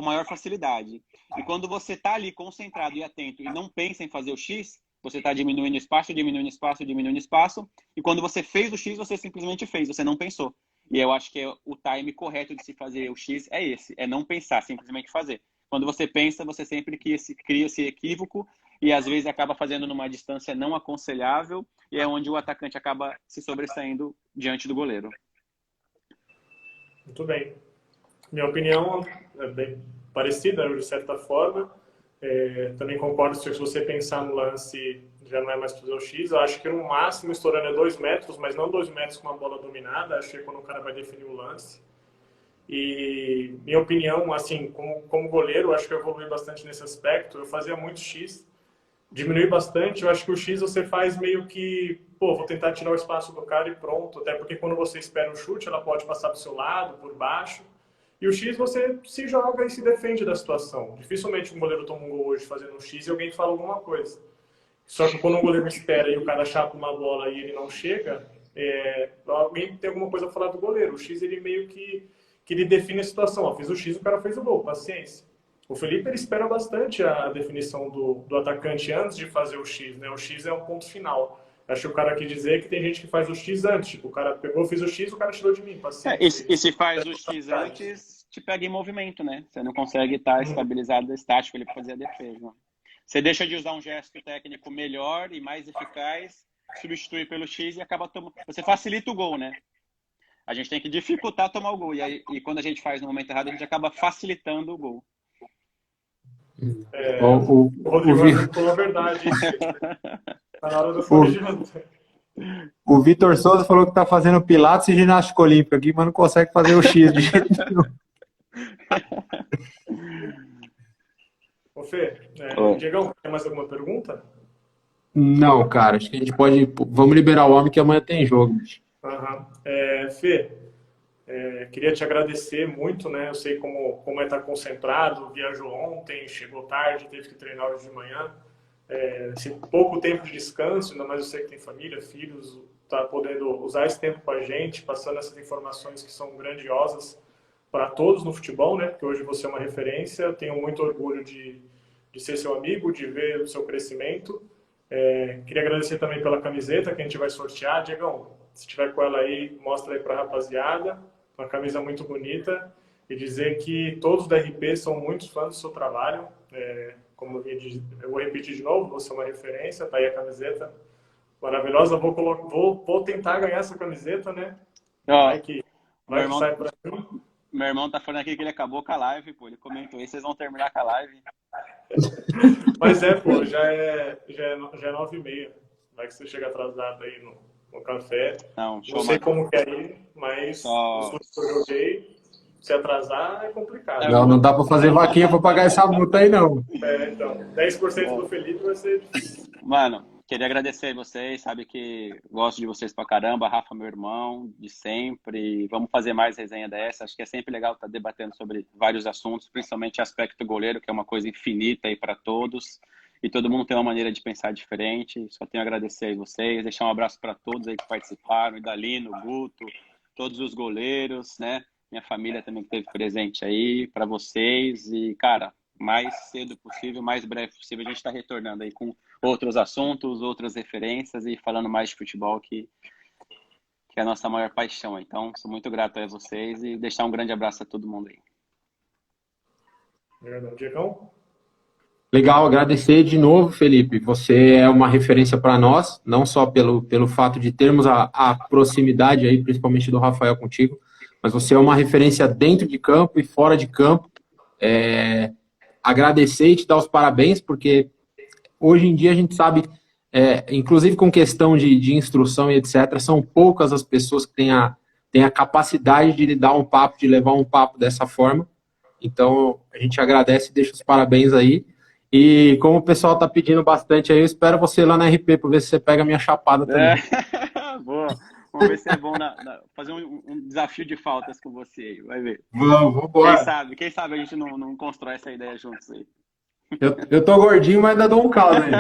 maior facilidade. E quando você está ali concentrado e atento e não pensa em fazer o X, você está diminuindo espaço, diminuindo espaço, diminuindo espaço. E quando você fez o X, você simplesmente fez, você não pensou. E eu acho que o time correto de se fazer o X é esse, é não pensar, simplesmente fazer. Quando você pensa, você sempre cria esse equívoco e às vezes acaba fazendo numa distância não aconselhável e é onde o atacante acaba se sobressaindo diante do goleiro. Muito bem. Minha opinião é bem parecida, de certa forma. Também concordo que se você pensar no lance, já não é mais fazer o X. Eu acho que no máximo estourando é 2 metros, mas não 2 metros com uma bola dominada. Acho que é quando o cara vai definir o lance. E minha opinião, assim, como goleiro, acho que eu evolui bastante nesse aspecto. Eu fazia muito X, diminui bastante. Eu acho que o X você faz meio que, vou tentar tirar o espaço do cara e pronto. Até porque quando você espera um chute, ela pode passar do seu lado, por baixo. E o X você se joga e se defende da situação. Dificilmente um goleiro toma um gol hoje fazendo um X e alguém fala alguma coisa. Só que quando o goleiro espera e o cara chapa uma bola e ele não chega, alguém tem alguma coisa a falar do goleiro. O X ele meio que ele define a situação. Ó, fiz o X, o cara fez o gol, paciência. O Felipe ele espera bastante a definição do atacante antes de fazer o X, né? O X é um ponto final. Acho que o cara quer dizer que tem gente que faz o X antes. Tipo, o cara pegou, fez o X, o cara tirou de mim, paciência. E se faz o X antes, te pega em movimento, né? Você não consegue estar estabilizado, estático ali para fazer a defesa. Você deixa de usar um gesto técnico melhor e mais eficaz, substitui pelo X e acaba tomando. Você facilita o gol, né? A gente tem que dificultar tomar o gol. E quando a gente faz no momento errado, a gente acaba facilitando o gol. O Rodrigo falou a verdade. Tá na hora do fone de janta. O Vitor Souza falou que tá fazendo pilates e ginástica olímpica aqui, mas não consegue fazer o X de jeito nenhum. Ô Fê, Diegão, tem mais alguma pergunta? Não, cara, acho que a gente pode. Vamos liberar o homem que amanhã tem jogo. Fê, queria te agradecer muito, né? Eu sei como é estar concentrado, viajou ontem, chegou tarde, teve que treinar hoje de manhã. Esse pouco tempo de descanso, ainda mais eu sei que tem família, filhos, tá podendo usar esse tempo com a gente, passando essas informações que são grandiosas para todos no futebol, né? Porque hoje você é uma referência, tenho muito orgulho de ser seu amigo, de ver o seu crescimento. Queria agradecer também pela camiseta que a gente vai sortear. Diegão, se tiver com ela aí, mostra aí para a rapaziada. Uma camisa muito bonita. E dizer que todos da RP são muito fãs do seu trabalho. Como eu vou repetir de novo, você é uma referência, tá aí a camiseta maravilhosa. Vou tentar ganhar essa camiseta, né? Vai que sai pra mim. Meu irmão tá falando aqui que ele acabou com a live, pô. Ele comentou aí, vocês vão terminar com a live. Mas já é 9h30. Vai que você chega atrasado aí no café. Não sei como que é aí, mas os que eu joguei, Se atrasar, é complicado. Não, não dá para fazer vaquinha para pagar essa multa aí, não. Então, 10% do Felipe vai ser difícil. Mano, queria agradecer vocês, sabe que gosto de vocês pra caramba, Rafa, meu irmão, de sempre. Vamos fazer mais resenha dessa. Acho que é sempre legal estar debatendo sobre vários assuntos, principalmente aspecto goleiro, que é uma coisa infinita aí para todos. E todo mundo tem uma maneira de pensar diferente. Só tenho a agradecer aí vocês, deixar um abraço para todos aí que participaram, Idalino, Guto, todos os goleiros, né? Minha família também que esteve presente aí, para vocês. E, cara, mais cedo possível, mais breve possível, a gente está retornando aí com outros assuntos, outras referências e falando mais de futebol, que é a nossa maior paixão. Então, sou muito grato a vocês e deixar um grande abraço a todo mundo aí. Obrigado, Diegão. Legal, agradecer de novo, Felipe. Você é uma referência para nós, não só pelo fato de termos a proximidade aí, principalmente do Rafael contigo, mas você é uma referência dentro de campo e fora de campo. Agradecer e te dar os parabéns, porque hoje em dia a gente sabe, inclusive com questão de instrução e etc., são poucas as pessoas que têm a capacidade de lhe dar um papo, de levar um papo dessa forma. Então, a gente agradece e deixa os parabéns aí. E como o pessoal está pedindo bastante aí, eu espero você lá na RP para ver se você pega a minha chapada também. Boa. Vamos ver se é bom fazer um desafio de faltas com você aí, vai ver. Vamos embora. Quem sabe a gente não constrói essa ideia juntos aí. Eu tô gordinho, mas ainda dou um caldo aí.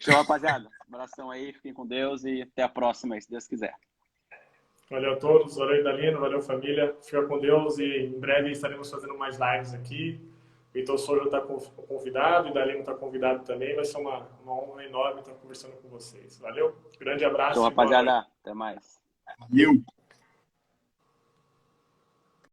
Show, rapaziada. Abração aí, fiquem com Deus e até a próxima aí, se Deus quiser. Valeu a todos, valeu Idalino, valeu família. Fica com Deus e em breve estaremos fazendo mais lives aqui. O Heitor Souza está convidado, o Idalino está convidado também. Vai ser uma honra enorme estar conversando com vocês. Valeu, grande abraço. Show, rapaziada. Até mais. Valeu.